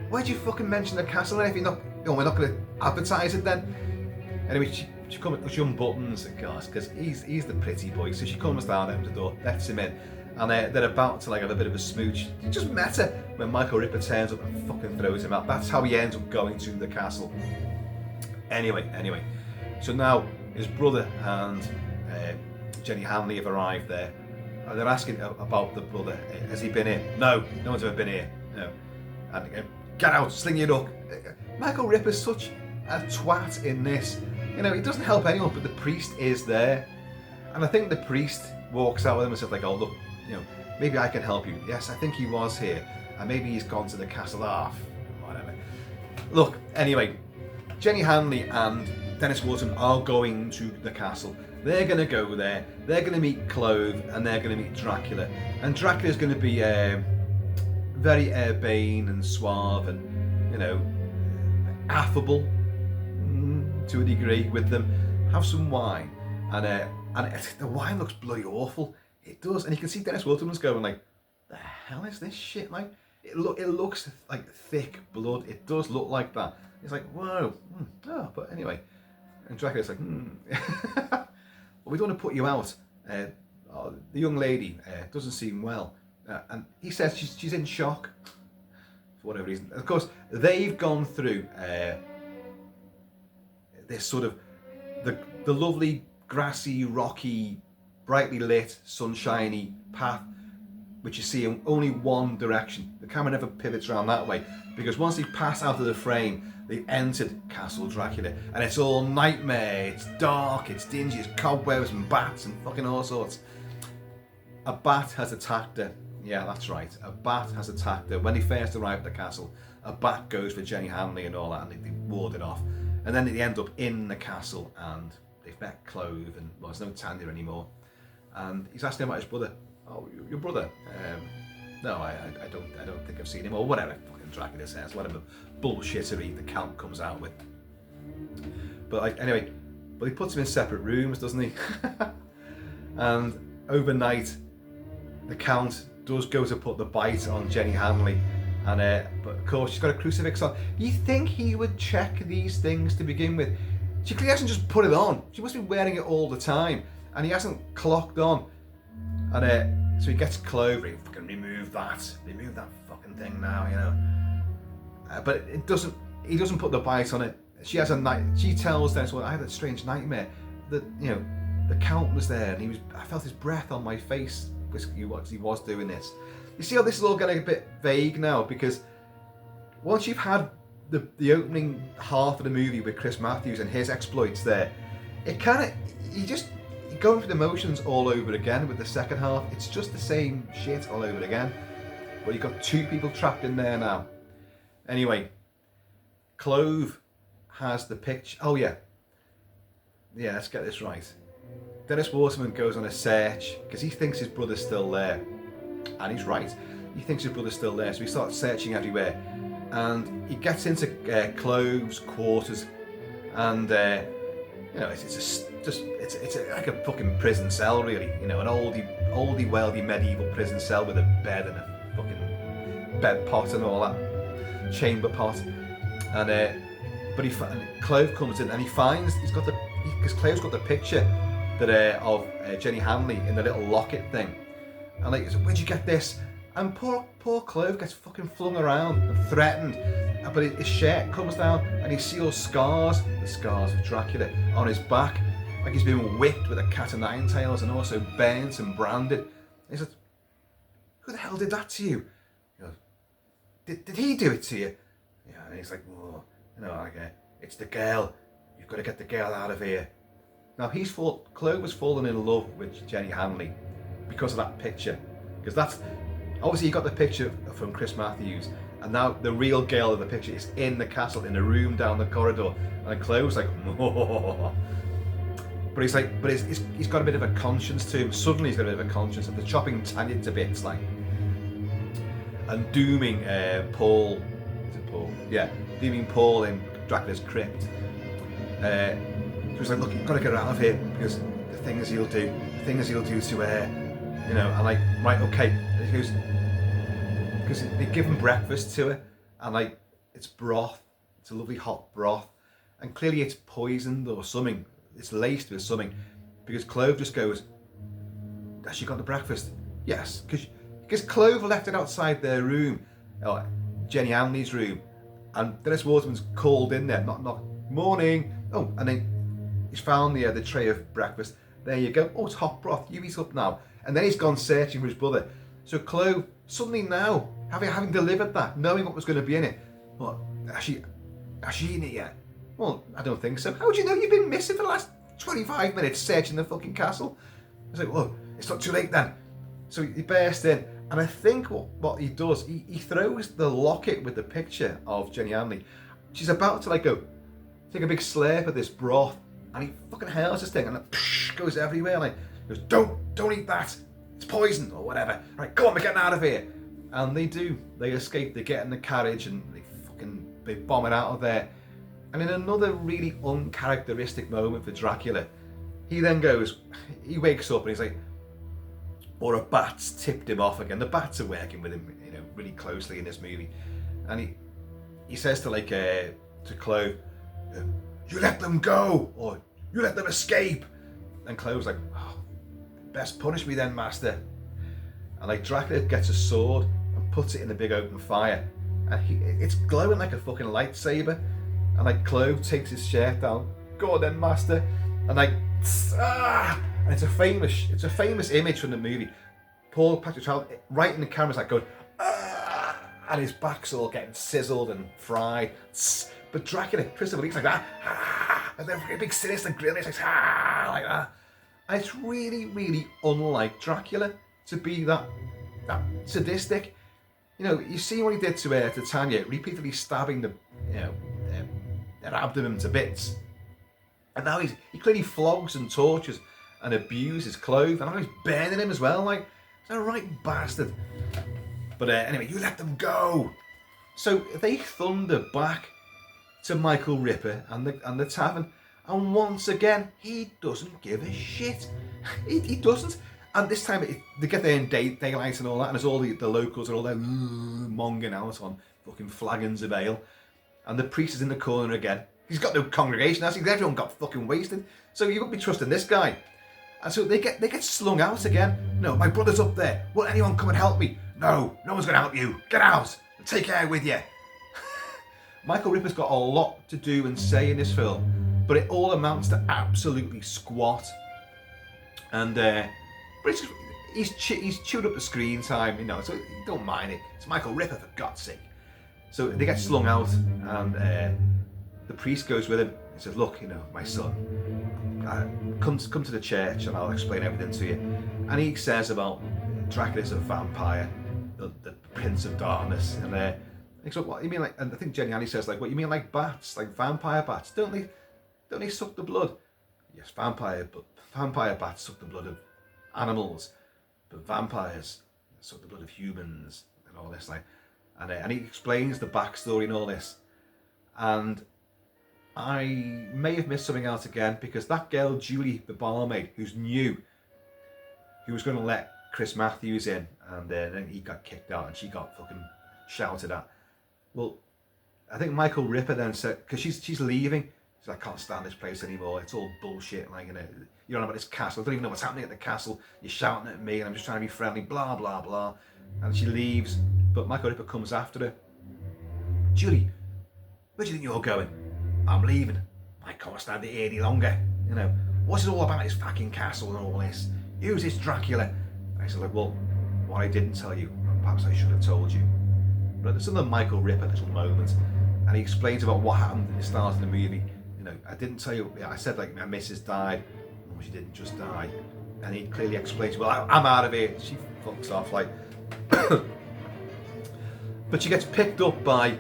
Why'd you fucking mention the castle then if you're not? We're not going to advertise it then. Anyway, she unbuttons, of course, because he's the pretty boy. So she comes down, opens the door, lets him in, and they're about to like have a bit of a smooch. You just met her when Michael Ripper turns up and fucking throws him out. That's how he ends up going to the castle. Anyway, so now his brother and Jenny Hanley have arrived there. And they're asking about the brother. Has he been here? No one's ever been here. No. And they go, get out, sling your duck. Michael Ripper's such a twat in this. He doesn't help anyone, but the priest is there. And I think the priest walks out with him and says, like, oh, look, maybe I can help you. Yes, I think he was here. And maybe he's gone to the castle. Whatever. Look, anyway, Jenny Hanley and Dennis Waterman are going to the castle. They're going to go there. They're going to meet Clove, and they're going to meet Dracula. And Dracula's going to be very urbane and suave and, affable to a degree with them. Have some wine. And the wine looks bloody awful. It does. And you can see Dennis Waterman's going like, the hell is this shit? Like, it looks like thick blood. It does look like that. It's like, whoa. Oh, but anyway. And Dracula's like, well, we don't want to put you out. The young lady doesn't seem well. And he says she's in shock for whatever reason. Of course, they've gone through this sort of the lovely, grassy, rocky, brightly lit, sunshiny path, which you see in only one direction. The camera never pivots around that way, because once they pass out of the frame, they've entered Castle Dracula, and it's all nightmare, it's dark, it's dingy, it's cobwebs and bats and fucking all sorts. A bat has attacked her. Yeah, that's right. A bat has attacked her. When they first arrive at the castle, a bat goes for Jenny Hanley and all that, and they ward it off. And then they end up in the castle, and they've met Clove, and well, there's no Tanya anymore. And he's asking about his brother. Oh, your brother? No, I don't think I've seen him, or whatever fucking Dracula says, whatever bullshittery the Count comes out with. But anyway, he puts him in separate rooms, doesn't he? And overnight, the Count does go to put the bite on Jenny Hanley, and but of course she's got a crucifix on. You think he would check these things to begin with? She clearly hasn't just put it on. She must be wearing it all the time, and he hasn't clocked on. And so he gets Clover. He fucking remove that fucking thing now, but it doesn't. He doesn't put the bite on it. She has a night. She tells Dennis, "Well, I had a strange nightmare that the Count was there, and I felt his breath on my face because he was doing this." You see how this is all getting a bit vague now, because once you've had the opening half of the movie with Chris Matthews and his exploits there, it kind of you're going through the motions all over again with the second half. It's just the same shit all over again. Well, you've got two people trapped in there now. Anyway, Clove has the picture. Oh yeah, let's get this right. Dennis Waterman goes on a search because he thinks his brother's still there, and he's right. He thinks his brother's still there, so he starts searching everywhere, and he gets into Clove's quarters, and it's like a fucking prison cell, really. An oldie weldy medieval prison cell with a bed and a fucking bed pot and all that, chamber pot, and Clove comes in and because Clove's got the picture that of Jenny Hanley in the little locket thing, and like, he said, "Where'd you get this?" And poor Clove gets fucking flung around and threatened. But his shirt comes down and you see all scars, the scars of Dracula, on his back. Like he's been whipped with a cat o' nine tails and also burnt and branded. He said, who the hell did that to you? He goes, did he do it to you? Yeah, and he's like, oh, it's the girl. You've got to get the girl out of here. Now Clove was fallen in love with Jenny Hanley because of that picture. Because that's, obviously you got the picture from Chris Matthews, and now the real girl of the picture is in the castle, in a room down the corridor. And Clove's like, oh. But he's got a bit of a conscience to him. Suddenly he's got a bit of a conscience after chopping Tanya to bits, like, and dooming Paul. Is it Paul? Yeah, dooming Paul in Dracula's crypt. So he's like, look, you've got to get her out of here because the things he'll do to her, And like, right, okay. He goes, because they give him breakfast to her, and like, it's broth. It's a lovely hot broth, and clearly it's poisoned or something. It's laced with something, because Clove just goes, has she got the breakfast? Yes, because Clove left it outside their room, Jenny Hanley's room, and Dennis Waterman's called in there, knock, morning. Oh, and then he's found the tray of breakfast. There you go. Oh, it's hot broth. You eat up now. And then he's gone searching for his brother. So Clove, suddenly now, having delivered that, knowing what was going to be in it, well, has she eaten it yet? Well, I don't think so. How do you know you've been missing for the last 25 minutes searching the fucking castle? I was like, well, it's not too late then. So he burst in, and I think what he does, he throws the locket with the picture of Jenny Hanley. She's about to like go take a big slurp of this broth, and he fucking hurls this thing, and it goes everywhere. And he goes, don't eat that. It's poison or whatever. Right, go on, we're getting out of here. And they do. They escape. They get in the carriage and they bomb it out of there. And in another really uncharacteristic moment for Dracula, he wakes up and he's like, or a bat's tipped him off again. The bats are working with him, really closely in this movie. And he says to Clove, you let them go, or you let them escape. And Clove's like, oh, best punish me then, master. And like Dracula gets a sword and puts it in the big open fire. And it's glowing like a fucking lightsaber. And like Clove takes his shirt down. Go on then, master. And like, and it's a famous image from the movie. Paul Patrick Troughton right in the camera's like going, and his back's all getting sizzled and fried. But Dracula, Christopher Lee's like that, and then a big sinister grin. It's like that. And it's really, really unlike Dracula to be that sadistic. You see what he did to Tanya, repeatedly stabbing her abdomen to bits. And now he clearly flogs and tortures and abuses Clove, and now he's burning him as well. Like, he's a right bastard. But anyway, you let them go. So they thunder back to Michael Ripper and the tavern, and once again he doesn't give a shit. He doesn't. And this time they get there in daylight and all that, and there's all the locals are all there monging out on fucking flagons of ale. And the priest is in the corner again. He's got no congregation, has he? Everyone got fucking wasted. So you won't be trusting this guy. And so they get slung out again. No, my brother's up there. Will anyone come and help me? No one's going to help you. Get out and take care with you. Michael Ripper's got a lot to do and say in this film, but it all amounts to absolutely squat. And but he's chewed up the screen time, so don't mind it. It's Michael Ripper, for God's sake. So they get slung out, and the priest goes with him. He says, look, my son, come to the church and I'll explain everything to you. And he says about Dracula's a vampire, the prince of darkness. And he says, what you mean, like? And I think Jenny Hanley says, like, what you mean, like bats, like vampire bats? Don't they suck the blood? Yes, vampire bats suck the blood of animals, but vampires suck the blood of humans and all this, like. And he explains the backstory and all this. And I may have missed something else again, because that girl, Julie, the barmaid, who's new, who was going to let Chris Matthews in, and then he got kicked out and she got fucking shouted at. Well, I think Michael Ripper then said, because she's leaving, She's like, I can't stand this place anymore. It's all bullshit. Like, you know, you're on about this castle. I don't even know what's happening at the castle. You're shouting at me and I'm just trying to be friendly, blah, blah, blah. And she leaves, but Michael Ripper comes after her. Julie, where do you think you're going? I'm leaving. I can't stand it here any longer. You know, what's it all about, this fucking castle and all this? Who's this Dracula? And I said, like, well, what I didn't tell you, perhaps I should have told you. But there's another Michael Ripper little moment, and he explains about what happened at the start of the movie. You know, I didn't tell you, I said like my missus died. No, she didn't just die. And he clearly explains, well, I'm out of here. She fucks off, like. But she gets picked up by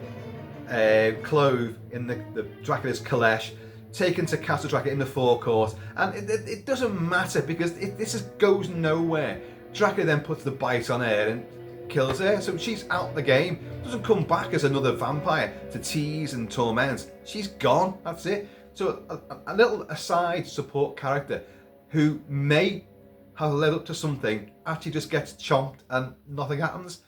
Clove in the Dracula's caleche, taken to Castle Dracula in the forecourt, and it doesn't matter because this just goes nowhere. Dracula then puts the bite on her and kills her, so she's out the game. Doesn't come back as another vampire to tease and torment. She's gone. That's it. So a little aside support character who may have led up to something actually just gets chomped and nothing happens.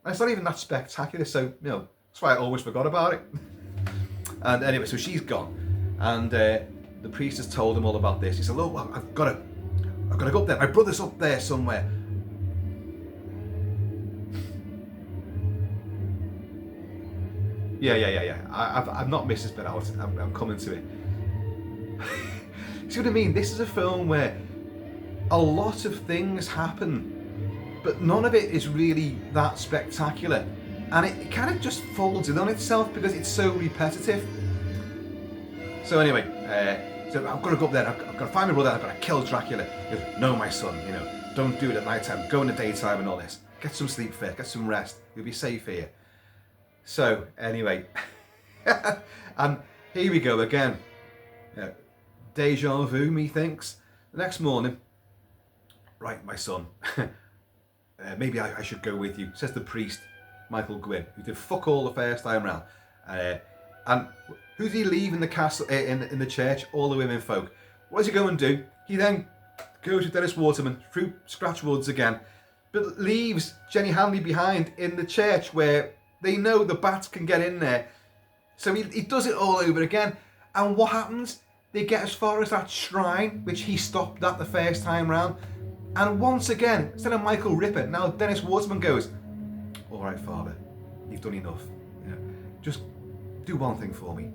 And it's not even that spectacular. So you know that's why I always forgot about it. And anyway, so she's gone, and the priest has told him all about this. He said, "Look, well, I've got to go up there. My brother's up there somewhere." Yeah. I've not missed this bit out. I'm coming to it. See what I mean? This is a film where a lot of things happen, but none of it is really that spectacular. And it kind of just folds in on itself because it's so repetitive. So anyway, so I've got to go up there. I've got to find my brother. I've got to kill Dracula. He goes, no, my son, you know, don't do it at night time. Go in the daytime and all this. Get some sleep first. Get some rest. You'll be safe here. So anyway, and here we go again. Deja vu, methinks. The next morning, right, my son, maybe I should go with you, says the priest, Michael Gwynn, who did fuck all the first time round. And who's he leave in the castle, in the church? All the women folk. What does he go and do? He then goes with Dennis Waterman through Scratch Woods again, but leaves Jenny Hanley behind in the church where they know the bats can get in there. So he does it all over again. And what happens? They get as far as that shrine, which he stopped at the first time round. And once again, instead of Michael Ripper, now Dennis Waterman goes, all right, Father, you've done enough. You know, just do one thing for me.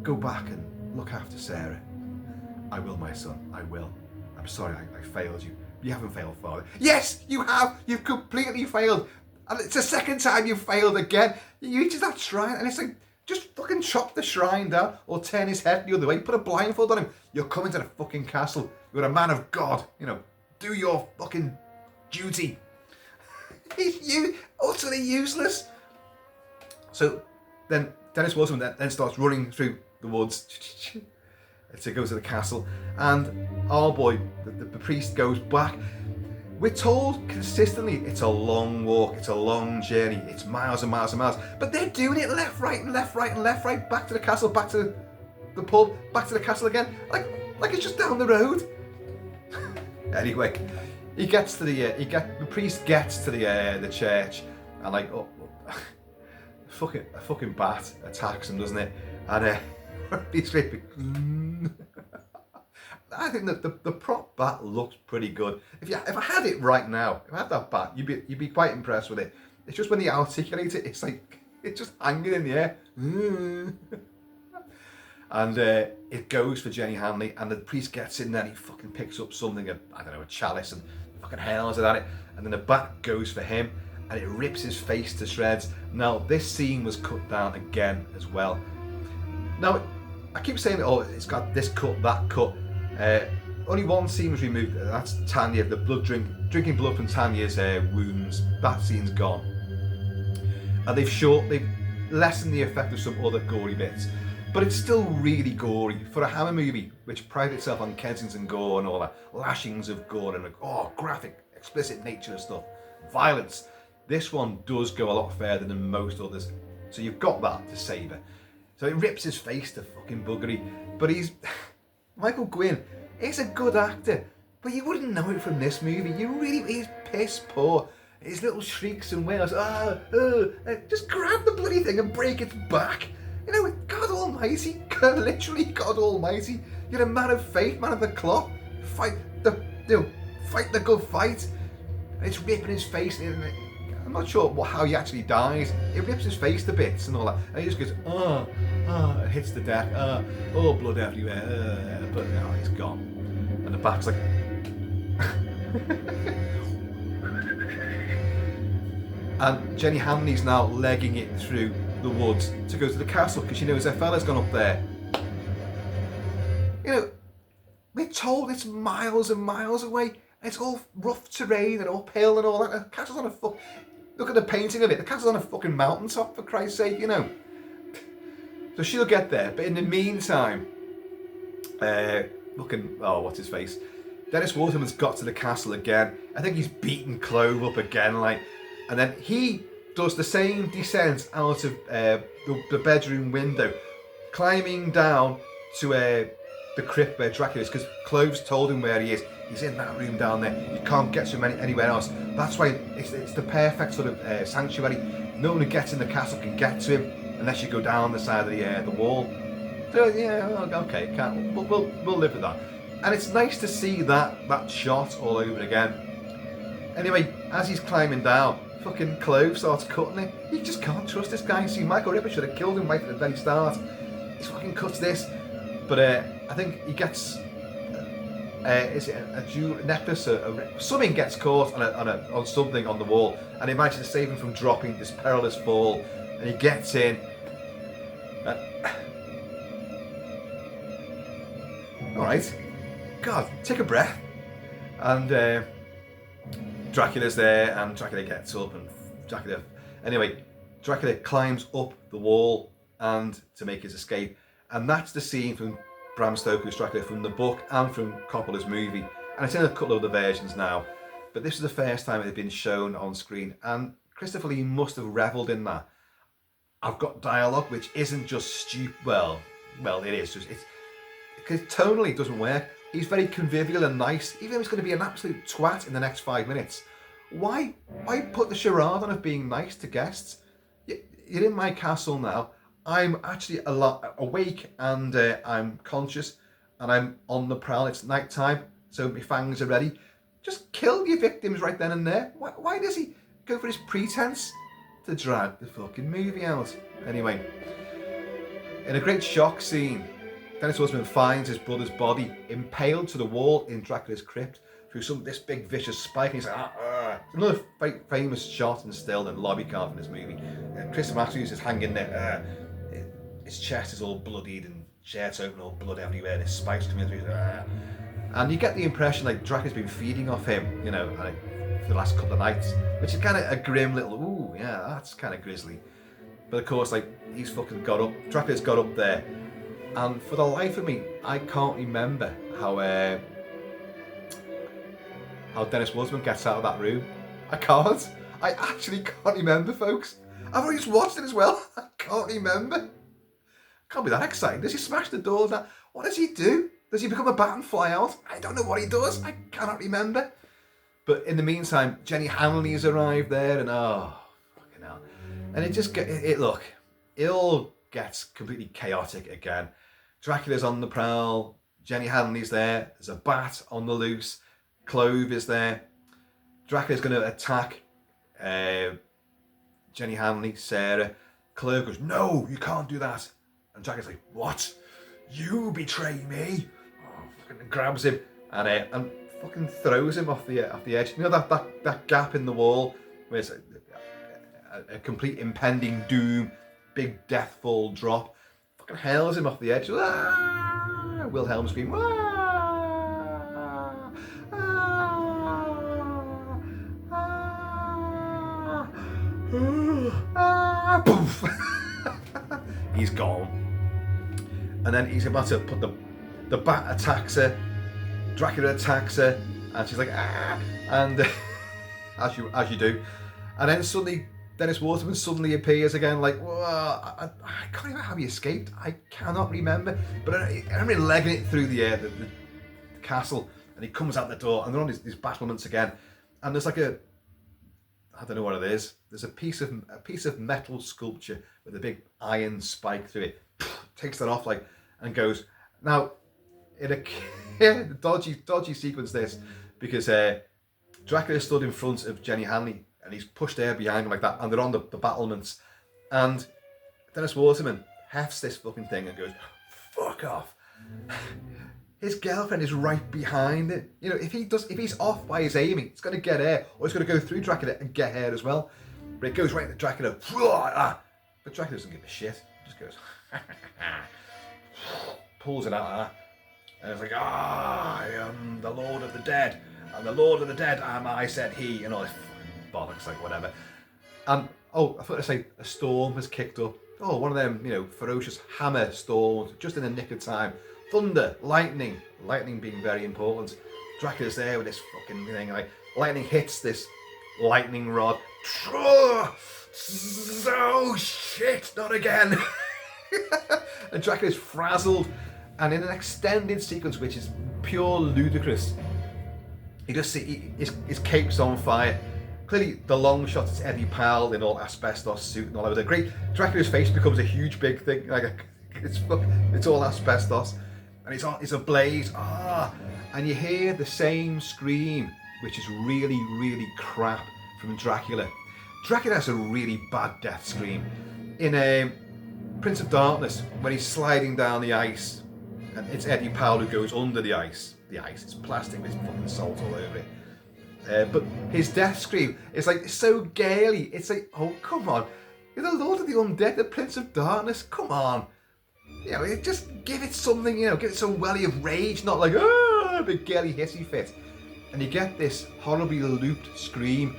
Go back and look after Sarah. I will, my son, I will. I'm sorry I failed you. You haven't failed, Father. Yes, you have. You've completely failed. And it's the second time you've failed again. You reach that shrine and it's like, just fucking chop the shrine down or turn his head the other way. Put a blindfold on him. You're coming to the fucking castle. You're a man of God. You know, do your fucking duty. He's utterly useless. So then Dennis Wilson then starts running through the woods. So he goes to the castle. And our boy, the priest, goes back. We're told consistently it's a long walk, it's a long journey, it's miles and miles and miles. But they're doing it left, right, and left, right, and left, right, back to the castle, back to the pub, back to the castle again. Like it's just down the road. Anyway, he gets to the priest gets to the church, and like a fucking bat attacks him, doesn't it? And he's scraping. I think that the prop bat looks pretty good. If I had it right now, if I had that bat, you'd be quite impressed with it. It's just when they articulate it, it's like it's just hanging in the air. And it goes for Jenny Hanley, and the priest gets in there and he fucking picks up something, I don't know, a chalice, and fucking hurls it at it. And then the bat goes for him, and it rips his face to shreds. Now, this scene was cut down again as well. Now, I keep saying, oh, it's got this cut, that cut. Only one scene was removed. That's Tanya, the drinking blood from Tanya's wounds. That scene's gone. And they've lessened the effect of some other gory bits, but it's still really gory for a Hammer movie, which prides itself on Kensington gore and all that lashings of gore and graphic, explicit nature of stuff, violence. This one does go a lot further than most others, so you've got that to savour. So it rips his face to fucking buggery, but Michael Gwynn is a good actor, but you wouldn't know it from this movie. He's piss poor. His little shrieks and wails, just grab the bloody thing and break its back. You know, God Almighty, literally God Almighty. You're a man of faith, man of the cloth. Fight the good fight. And it's ripping his face. And I'm not sure how he actually dies. It rips his face to bits and all that. And he just goes, it hits the deck. Blood everywhere. But no, he's gone. And the back's like. And Jenny Hanley's now legging it through the woods to go to the castle because she knows her fella's gone up there. You know, we're told it's miles and miles away. It's all rough terrain and uphill and all that. The castle's on a look at the painting of it. The castle's on a fucking mountaintop, for Christ's sake, you know. So she'll get there, but in the meantime, what's his face? Dennis Waterman's got to the castle again. I think he's beaten Clove up again, like. And then he does the same descent out of the bedroom window, climbing down to the crypt where Dracula is, because Clove's told him where he is. He's in that room down there. You can't get to him anywhere else. That's why it's the perfect sort of sanctuary. No one who gets in the castle can get to him unless you go down the side of the wall. So yeah, okay, we'll live with that. And it's nice to see that shot all over again. Anyway, as he's climbing down, fucking Clove starts cutting it. You just can't trust this guy. See, Michael Ripper should have killed him right at the very start. He fucking cuts this. But I think he gets, is it a jewel necklace? Something gets caught on something on the wall, and it manages to save him from dropping this perilous fall. And he gets in. All right, God, take a breath. And Dracula's there, and Dracula gets up, and Dracula climbs up the wall and to make his escape. And that's the scene from Bram Stoker's Dracula from the book and from Coppola's movie. And it's in a couple of other versions now. But this is the first time it had been shown on screen. And Christopher Lee must have revelled in that. I've got dialogue which isn't just stupid. Well, it is. It's because tonally it doesn't work. He's very convivial and nice. Even though he's going to be an absolute twat in the next 5 minutes. Why put the charade on of being nice to guests? You're in my castle now. I'm actually awake and I'm conscious and I'm on the prowl. It's night time, so my fangs are ready. Just kill your victims right then and there. Why does he go for his pretense to drag the fucking movie out? Anyway, in a great shock scene, Dennis Waterman finds his brother's body impaled to the wall in Dracula's crypt through this big vicious spike, and he's like, Another famous shot and still and lobby car in this movie. Chris Matthews is hanging there. His chest is all bloodied and shirt's open, all blood everywhere, and his spikes coming through. And you get the impression like Dracula's been feeding off him, you know, for the last couple of nights, which is kind of a grim little, ooh, yeah, that's kind of grisly. But of course, like, he's fucking got up, Dracula's got up there, and for the life of me, I can't remember how Dennis Waterman gets out of that room. I can't. I actually can't remember, folks. I've already just watched it as well. I can't remember. Can't be that exciting. Does he smash the door down? What does he do? Does he become a bat and fly out? I don't know what he does. I cannot remember. But in the meantime, Jenny Hanley has arrived there, and fucking hell. And it just look, it all gets completely chaotic again. Dracula's on the prowl. Jenny Hanley's there. There's a bat on the loose. Clove is there. Dracula's going to attack Jenny Hanley, Sarah. Clove goes, no, you can't do that. And Dracula's like, what? You betray me? Fucking grabs him and fucking throws him off the edge. You know that gap in the wall where it's a complete impending doom, big deathfall drop. Fucking hurls him off the edge. Wilhelm scream. Poof. He's gone. And then he's about to put the bat attacks her. Dracula attacks her, and she's like, and as you do. And then suddenly Dennis Waterman suddenly appears again, like, I can't remember how he escaped. I cannot remember. But I remember legging it through the castle, and he comes out the door, and they're on these battlements again. And there's like I don't know what it is. There's a piece of metal sculpture with a big iron spike through it. Takes that off and goes. Now, in a dodgy sequence this, because Dracula stood in front of Jenny Hanley and he's pushed her behind him like that, and they're on the battlements, and Dennis Waterman hefts this fucking thing and goes, "Fuck off." His girlfriend is right behind it. You know, if he's off by his aiming, it's going to get her, or it's going to go through Dracula and get her as well. But it goes right into Dracula. But Dracula doesn't give a shit. He just goes, pulls it out of her. And it's like, I am the Lord of the Dead. And the Lord of the Dead am I, said he. And all this bollocks, like whatever. And, I thought to say, a storm has kicked up. Oh, one of them, ferocious hammer storms, just in the nick of time. Thunder, lightning being very important. Dracula's there with this fucking thing, lightning hits this lightning rod. Oh shit, not again. And Dracula's frazzled, and in an extended sequence which is pure ludicrous, you just see his cape's on fire. Clearly the long shot is Eddie Powell in all asbestos suit and all over. Great, Dracula's face becomes a huge big thing, it's all asbestos. And it's ablaze, and you hear the same scream, which is really, really crap, from Dracula. Dracula has a really bad death scream. In Prince of Darkness, when he's sliding down the ice, and it's Eddie Powell who goes under the ice. The ice is plastic with fucking salt all over it. But his death scream is it's so gaily. It's like, oh, come on. You're the Lord of the Undead, the Prince of Darkness, come on. Just give it something, give it some welly of rage, not like, a big girly hissy fit. And you get this horribly looped scream.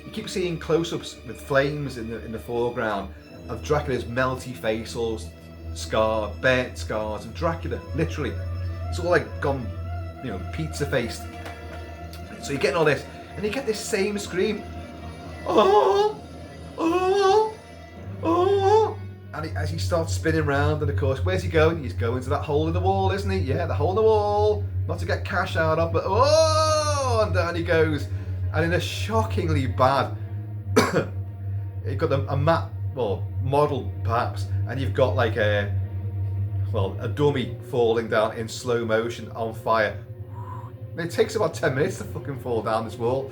You keep seeing close-ups with flames in the foreground of Dracula's melty face, all burnt scars of Dracula, literally. It's all gone, pizza-faced. So you're getting all this, and you get this same scream. And as he starts spinning round, and of course, where's he going? He's going to that hole in the wall, isn't he? Yeah, the hole in the wall. Not to get cash out of, but and down he goes. And in a shockingly bad, you've got a model perhaps, and you've got a dummy falling down in slow motion on fire. And it takes about 10 minutes to fucking fall down this wall.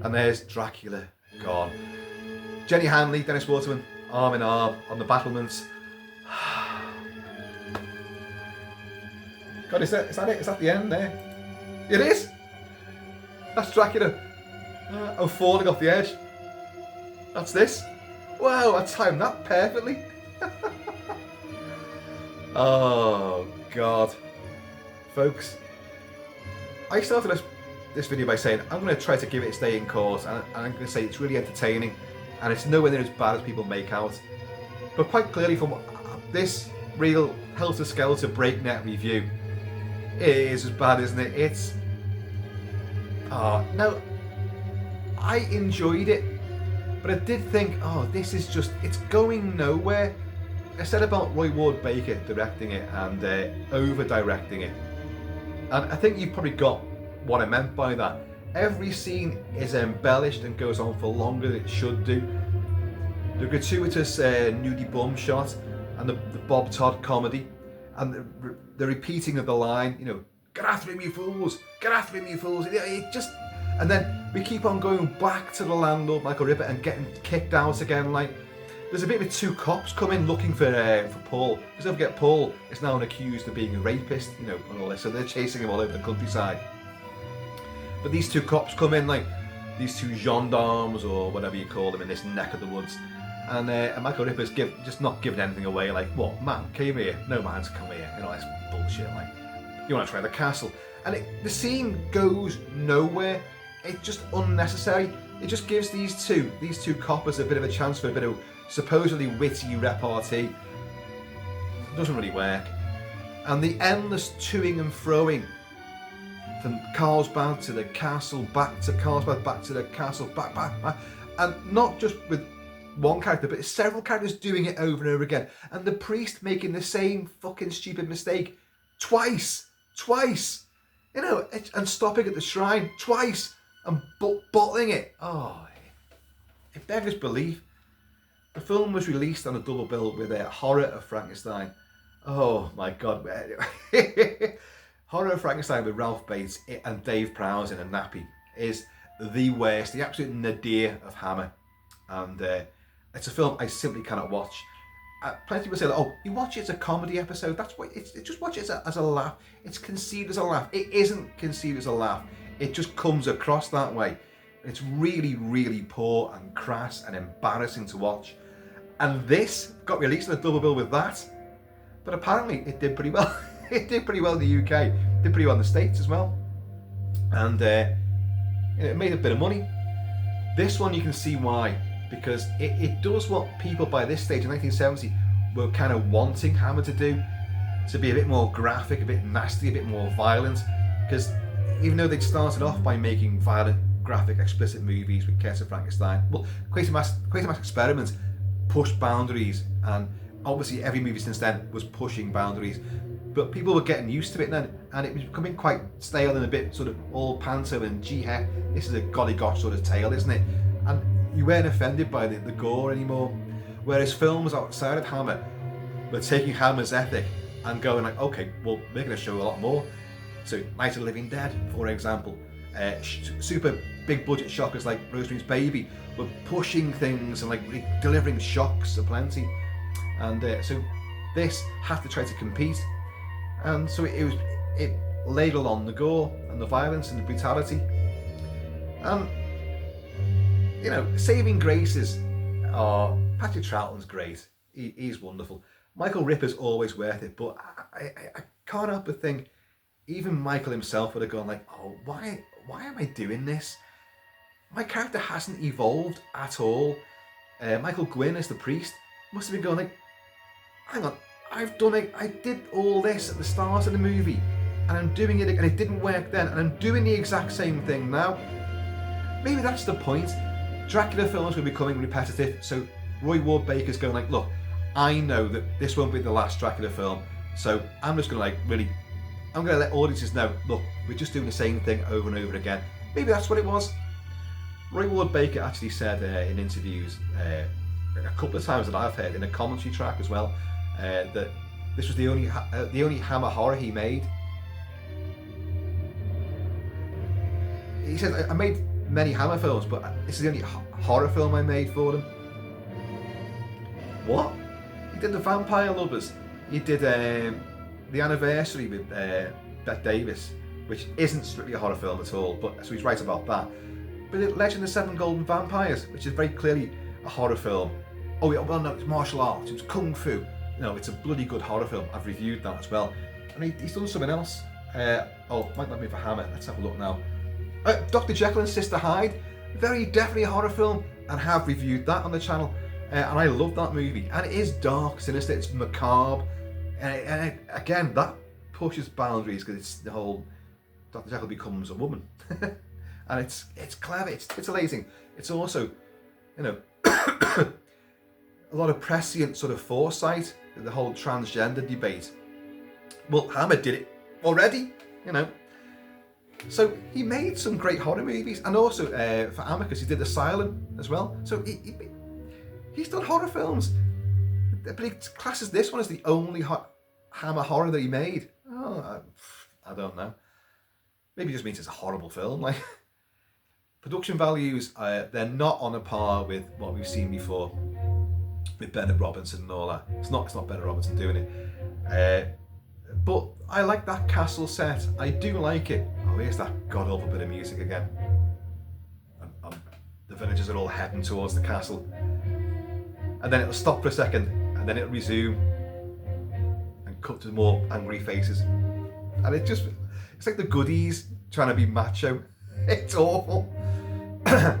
And there's Dracula gone. Jenny Hanley, Dennis Waterman, arm in arm on the battlements. God, is that it? Is that the end there? It is! That's Dracula. I'm falling off the edge. That's this. Wow, I timed that perfectly. Oh, God. Folks, I started this video by saying I'm going to try to give it a stay in course, and I'm going to say it's really entertaining, and it's nowhere near as bad as people make out. But quite clearly, from this real helter-skelter breakneck review, it is as bad, isn't it? It's... no, I enjoyed it, but I did think, this is just, it's going nowhere. I said about Roy Ward Baker directing it and over-directing it. And I think you've probably got what I meant by that. Every scene is embellished and goes on for longer than it should do. The gratuitous nudie bum shot and the Bob Todd comedy and the repeating of the line, get after him, you fools! Get after him, you fools! It just... And then we keep on going back to the landlord, Michael Ripper, and getting kicked out again. There's a bit with two cops coming looking for Paul. Because don't forget, Paul is now accused of being a rapist, and all this. So they're chasing him all over the countryside. But these two cops come in, these two gendarmes or whatever you call them in this neck of the woods. And Michael Ripper's just not giving anything away. What, man, came here? No man's come here. That's bullshit. You want to try the castle. And the scene goes nowhere. It's just unnecessary. It just gives these two coppers a bit of a chance for a bit of supposedly witty repartee. It doesn't really work. And the endless toing and froing from Carlsbad to the castle, back to Carlsbad, back to the castle, back. And not just with one character, but several characters doing it over and over again. And the priest making the same fucking stupid mistake twice. And stopping at the shrine twice and bottling it. if beggars belief, the film was released on a double bill with a Horror of Frankenstein. Oh my God. Horror of Frankenstein with Ralph Bates and Dave Prowse in a nappy is the worst, the absolute nadir of Hammer. And it's a film I simply cannot watch. Plenty of people say, like, oh, you watch it as a comedy episode. That's what it's just watch it as a laugh. It's conceived as a laugh. It isn't conceived as a laugh. It just comes across that way. It's really, really poor and crass and embarrassing to watch. And this got released on a double bill with that. But apparently it did pretty well. It did pretty well in the UK. It did pretty well in the States as well. And it made a bit of money. This one you can see why. Because it does what people by this stage in 1970 were kind of wanting Hammer to do. To be a bit more graphic, a bit nasty, a bit more violent. Because even though they'd started off by making violent, graphic, explicit movies with Curse of Frankenstein, well, Quatermass Experiment pushed boundaries, and obviously every movie since then was pushing boundaries. But people were getting used to it then, and it was becoming quite stale and a bit sort of all panto and gee heck, this is a golly gosh sort of tale, isn't it? And you weren't offended by the gore anymore. Whereas films outside of Hammer were taking Hammer's ethic and going like, okay, well, we're going to show a lot more. So Night of the Living Dead, for example, super big budget shockers like Rosemary's Baby were pushing things and like delivering shocks aplenty. And so this had to try to compete. And so it ladled on the gore and the violence and the brutality. You know, saving graces are Patrick Troughton's great. He's wonderful. Michael Ripper's always worth it, but I can't help but think even Michael himself would have gone like, oh, why am I doing this? My character hasn't evolved at all. Michael Gwynn as the priest must have been going like, hang on, I've done it. I did all this at the start of the movie, and I'm doing it, and it didn't work then, and I'm doing the exact same thing now. Maybe that's the point. Dracula films were becoming repetitive, so Roy Ward Baker's going like, look, I know that this won't be the last Dracula film, so I'm just going to I'm going to let audiences know, look, we're just doing the same thing over and over again. Maybe that's what it was. Roy Ward Baker actually said in interviews, a couple of times that I've heard, in a commentary track as well, that this was the only Hammer horror he made. He said, I made many Hammer films, but this is the only horror film I made for them. What? He did The Vampire Lovers. He did The Anniversary with Bette Davis, which isn't strictly a horror film at all, but so he's right about that. But Legend of the Seven Golden Vampires, which is very clearly a horror film. Oh yeah, well no, it's martial arts, it's kung fu. No, it's a bloody good horror film. I've reviewed that as well. And he's done something else. Might not be for Hammer. Let's have a look now. Dr. Jekyll and Sister Hyde, very definitely a horror film, and have reviewed that on the channel. And I love that movie. And it is dark, sinister, it's macabre. And again, that pushes boundaries because it's the whole Dr. Jekyll becomes a woman. And it's clever, it's titillating. It's also, you know, a lot of prescient sort of foresight, the whole transgender debate. Well, Hammer did it already, you know. So he made some great horror movies, and also for Amicus he did Asylum as well. So he's done horror films, but he classes this one as the only Hammer horror that he made. Oh, I don't know. Maybe it just means it's a horrible film. Like production values, they're not on a par with what we've seen before with Bernard Robinson and all that. It's not Bernard Robinson doing it. But I like that castle set. I do like it. Oh, here's that god-awful bit of music again. The villagers are all heading towards the castle. And then it'll stop for a second, and then it'll resume and cut to more angry faces. And it's like the goodies trying to be macho. It's awful. But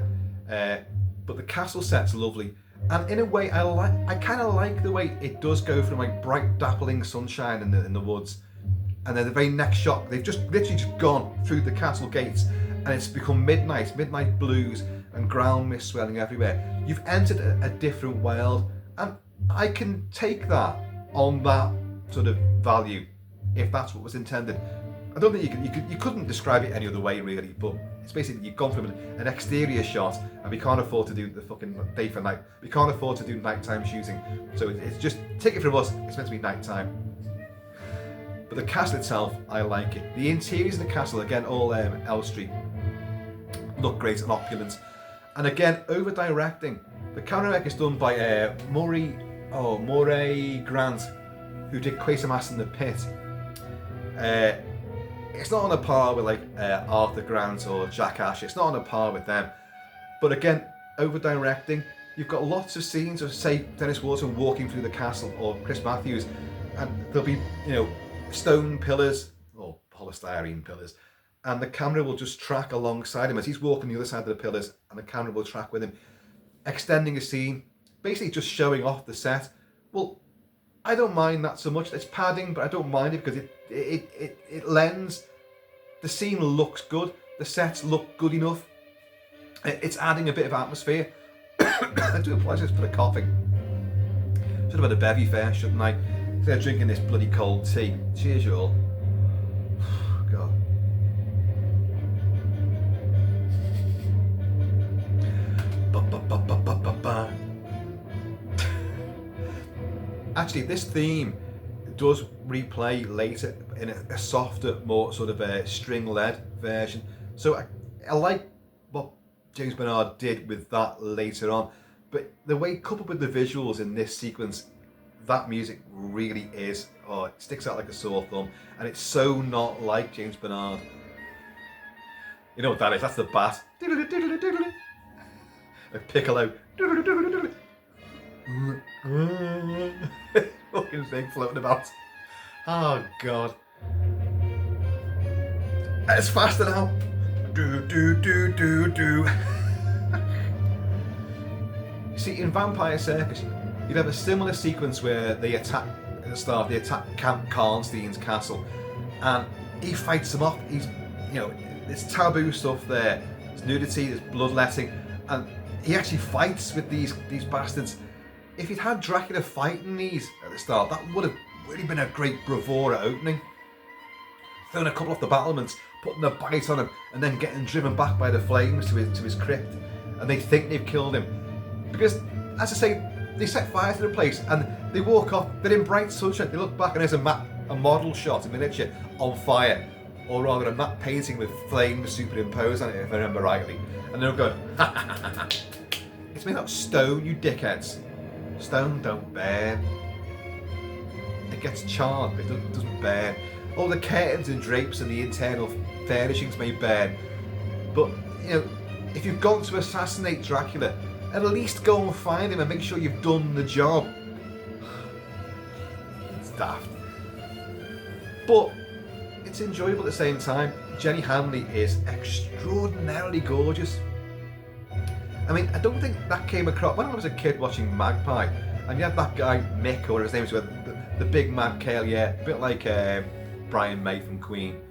the castle set's lovely. And in a way, I kind of like the way it does go from like bright, dappling sunshine in the woods, and then the very next shot, they've just literally just gone through the castle gates, and it's become midnight blues, and ground mist swelling everywhere. You've entered a different world, and I can take that on that sort of value, if that's what was intended. I don't think you couldn't describe it any other way really, but it's basically you've gone from an exterior shot, and we can't afford to do the fucking day for night. We can't afford to do nighttime shooting, so it's just take it from us. It's meant to be nighttime. But the castle itself, I like it. The interiors of the castle, again, all Elstree, look great and opulent. And again, over directing. The camera work is done by Murray Grant, who did Quatermass in the Pit. It's not on a par with like Arthur Grant or Jack Asher. It's not on a par with them. But again, over directing, you've got lots of scenes of, say, Dennis Wharton walking through the castle or Chris Matthews, and there'll be, you know, stone pillars or polystyrene pillars, and the camera will just track alongside him as he's walking the other side of the pillars, and the camera will track with him, extending a scene, basically just showing off the set. Well, I don't mind that so much. It's padding, but I don't mind it because it lends. The scene looks good. The sets look good enough. It's adding a bit of atmosphere. I do apologise for the coughing. Should have had a bevy first, shouldn't I? Instead of drinking this bloody cold tea. Cheers, you all. God. Actually, this theme does replay later in a softer, more sort of a string-led version. So I like what James Bernard did with that later on, but the way coupled with the visuals in this sequence, that music really is, oh, it sticks out like a sore thumb, and it's so not like James Bernard. You know what that is? That's the bat. A piccolo. Fucking thing floating about. Oh god. It's faster now. Do. See, in Vampire Circus, you'd have a similar sequence where they attack at the start. They attack Camp Karnstein's castle, and he fights them off. He's, you know, there's taboo stuff there. There's nudity. There's bloodletting, and he actually fights with these bastards. If he'd had Dracula fighting these at the start, that would have really been a great bravura opening. Throwing a couple off the battlements, putting a bite on him, and then getting driven back by the flames to his crypt, and they think they've killed him. Because, as I say, they set fire to the place, and they walk off, they're in bright sunshine, they look back and there's a model shot, a miniature, on fire, or rather a matte painting with flames superimposed on it, if I remember rightly. And they're going, ha ha ha ha. It's made out of stone, you dickheads. Stone don't burn. It gets charred, but it doesn't burn. All the curtains and drapes and the internal furnishings may burn, but you know, if you've gone to assassinate Dracula, at least go and find him and make sure you've done the job. It's daft, but it's enjoyable at the same time. Jenny Hanley is extraordinarily gorgeous. I mean, I don't think that came across when I was a kid watching Magpie, and you had that guy Mick, or his name was the big mad Kale, yeah, a bit like Brian May from Queen,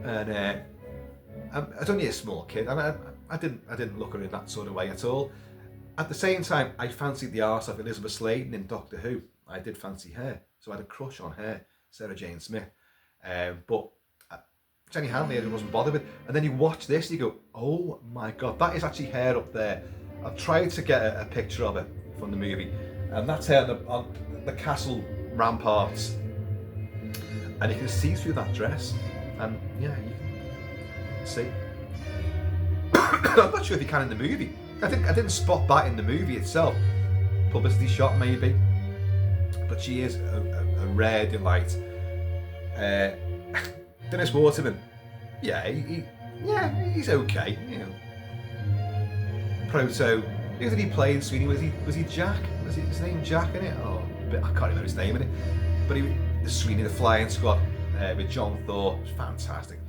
and I was only a small kid, and I didn't look at her in that sort of way at all. At the same time, I fancied the arse of Elizabeth Sladen in Doctor Who. I did fancy her, so I had a crush on her, Sarah Jane Smith. But Jenny Hanley I wasn't bothered with. And then you watch this, and you go, oh my god, that is actually her up there. I've tried to get a picture of her from the movie, and that's her on the castle ramparts. And you can see through that dress, and yeah, you can see. I'm not sure if you can in the movie. I didn't spot that in the movie itself. Publicity shot maybe, but she is a rare delight. Dennis Waterman, yeah, he's okay. You know, Proto. Who did he play in Sweeney? Was he Jack? Was his name Jack in it? Oh, I can't remember his name in it. But he was Sweeney, the Flying Squad with John Thorpe. It was fantastic.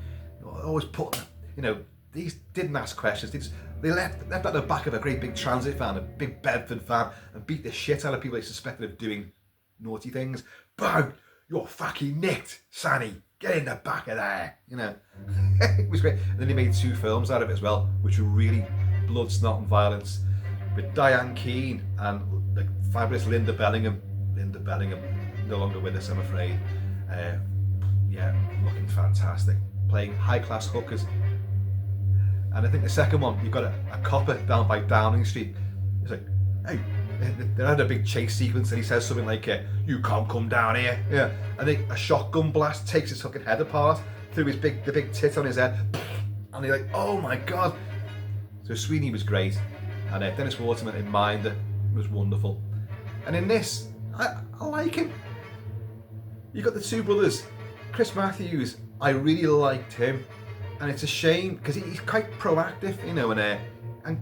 Always put, you know, these didn't ask questions. They left out the back of a great big transit van, a big Bedford van, and beat the shit out of people they suspected of doing naughty things. Bang! You're fucking nicked, Sanny. Get in the back of there. You know, it was great. And then he made 2 films out of it as well, which were really blood, snot, and violence, with Diane Keane and the fabulous Linda Bellingham. Linda Bellingham, no longer with us, I'm afraid. yeah, looking fantastic. Playing high-class hookers. And I think the second one, you've got a copper down by Downing Street. He's like, hey, they had a big chase sequence and he says something like, you can't come down here. Yeah. And then a shotgun blast takes his fucking head apart through the big tit on his head. And you're like, oh my God. So Sweeney was great. And Dennis Waterman in Minder was wonderful. And in this, I like him. You got the two brothers. Chris Matthews, I really liked him. And it's a shame because he's quite proactive, you know, and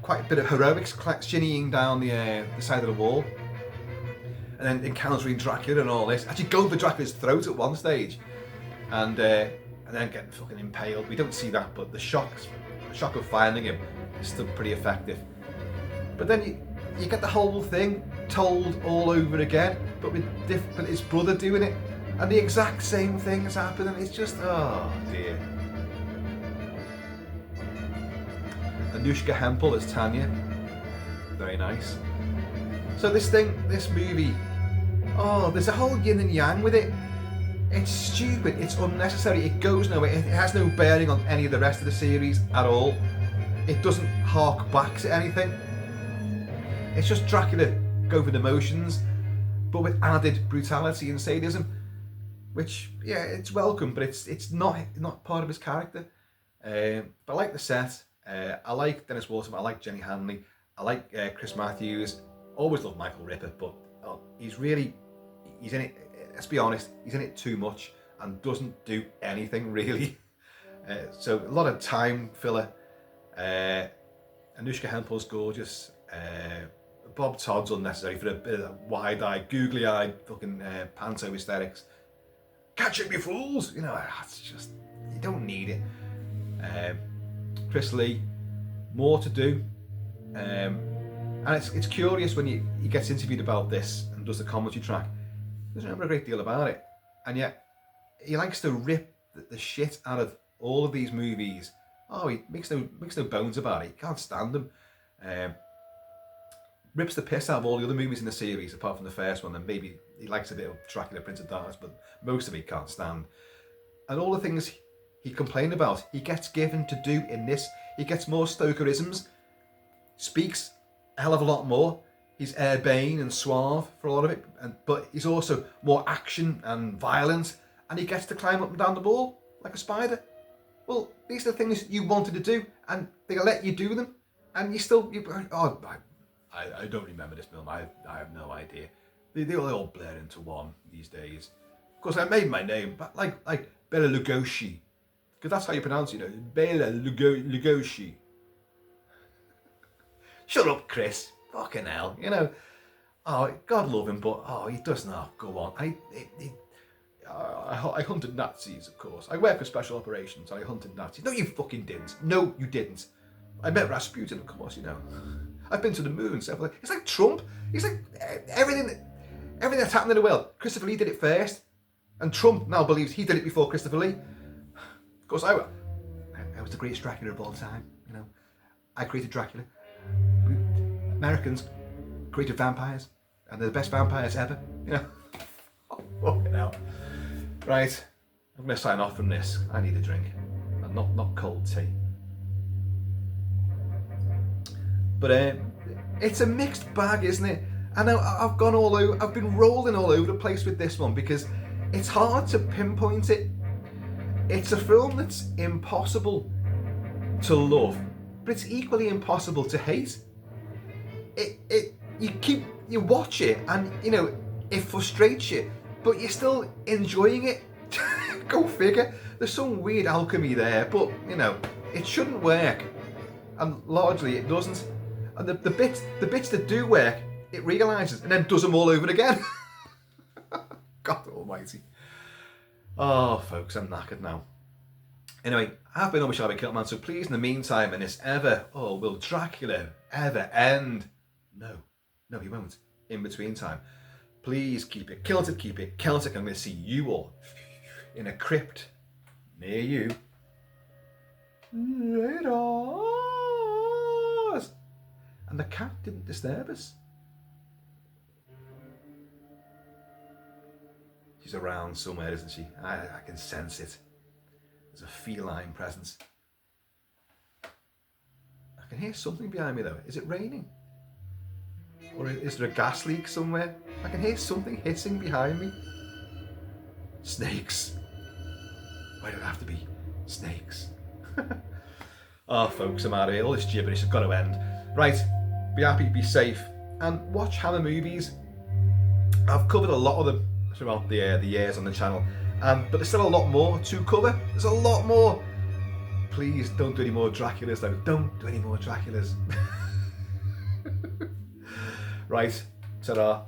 quite a bit of heroics, shinnying down the side of the wall, and then encountering Dracula and all this. Actually, going for Dracula's throat at one stage, and then getting fucking impaled. We don't see that, but the shock of finding him is still pretty effective. But then you get the whole thing told all over again, but with his brother doing it, and the exact same thing is happening. It's just, oh dear. Anushka Hempel as Tanya, very nice. So this movie, oh, there's a whole yin and yang with it. It's stupid, it's unnecessary, it goes nowhere, it has no bearing on any of the rest of the series at all. It doesn't hark back to anything. It's just Dracula go for the motions, but with added brutality and sadism, which, yeah, it's welcome, but it's not part of his character. But I like the set. I like Dennis Waterman, I like Jenny Hanley, I like Chris Matthews. Always loved Michael Ripper, but he's in it, let's be honest, he's in it too much and doesn't do anything really. So a lot of time filler. Anushka Hempel's gorgeous. Bob Todd's unnecessary for a bit of wide-eyed, googly-eyed fucking panto hysterics. Catch him, you fools! You know, it's just, you don't need it. Chris Lee, more to do, and it's curious when he gets interviewed about this and does the commentary track. He doesn't remember a great deal about it, and yet he likes to rip the shit out of all of these movies. Oh, he makes no bones about it. He can't stand them. Rips the piss out of all the other movies in the series, apart from the first one, and maybe he likes a bit of Dracula Prince of Darkness, but most of it he can't stand. And all the things he complained about, he gets given to do in this. He gets more Stokerisms, speaks a hell of a lot more. He's urbane and suave for a lot of it, but he's also more action and violent, and he gets to climb up and down the wall like a spider. Well, these are the things you wanted to do, and they let you do them, and I don't remember this film. I have no idea. They all blur into one these days. Of course, I made my name, but like Bela Lugosi, because that's how you pronounce it, you know, Bela Lugosi. Shut up, Chris. Fucking hell, you know. Oh, God love him, but he does not go on. I hunted Nazis, of course. I worked for special operations, and I hunted Nazis. No, you fucking didn't. No, you didn't. I met Rasputin, of course, you know. I've been to the moon several times. It's like Trump. He's like everything that's happened in the world. Christopher Lee did it first, and Trump now believes he did it before Christopher Lee. Of course, I was the greatest Dracula of all time. You know, I created Dracula. Americans created vampires, and they're the best vampires ever. You know, fucking hell. Right, I'm gonna sign off from this. I need a drink, and not cold tea. But it's a mixed bag, isn't it? And I've gone all over. I've been rolling all over the place with this one because it's hard to pinpoint it. It's a film that's impossible to love, but it's equally impossible to hate. You watch it, and you know it frustrates you, but you're still enjoying it. Go figure. There's some weird alchemy there, but you know it shouldn't work, and largely it doesn't. And the bits that do work, it realises and then does them all over again. God almighty. Oh, folks, I'm knackered now. Anyway, I've been on with Shabby Kilt-Man, so please, in the meantime, will Dracula ever end? No, he won't. In between time, please keep it kilted, keep it Celtic. I'm going to see you all in a crypt near you. Later. And the cat didn't disturb us. She's She's around somewhere, isn't she? I can sense it. There's a feline presence. I can hear something behind me though. Is it raining? Or is there a gas leak somewhere? I can hear something hissing behind me. Snakes. Why did it have to be snakes? Oh, folks, I'm out of here. All this gibberish has got to end. Right, be happy, be safe, and watch Hammer movies. I've covered a lot of them throughout the years on the channel, but there's still a lot more to cover. There's a lot more. Please don't do any more Draculas though. Don't do any more Draculas. Right, ta-ra.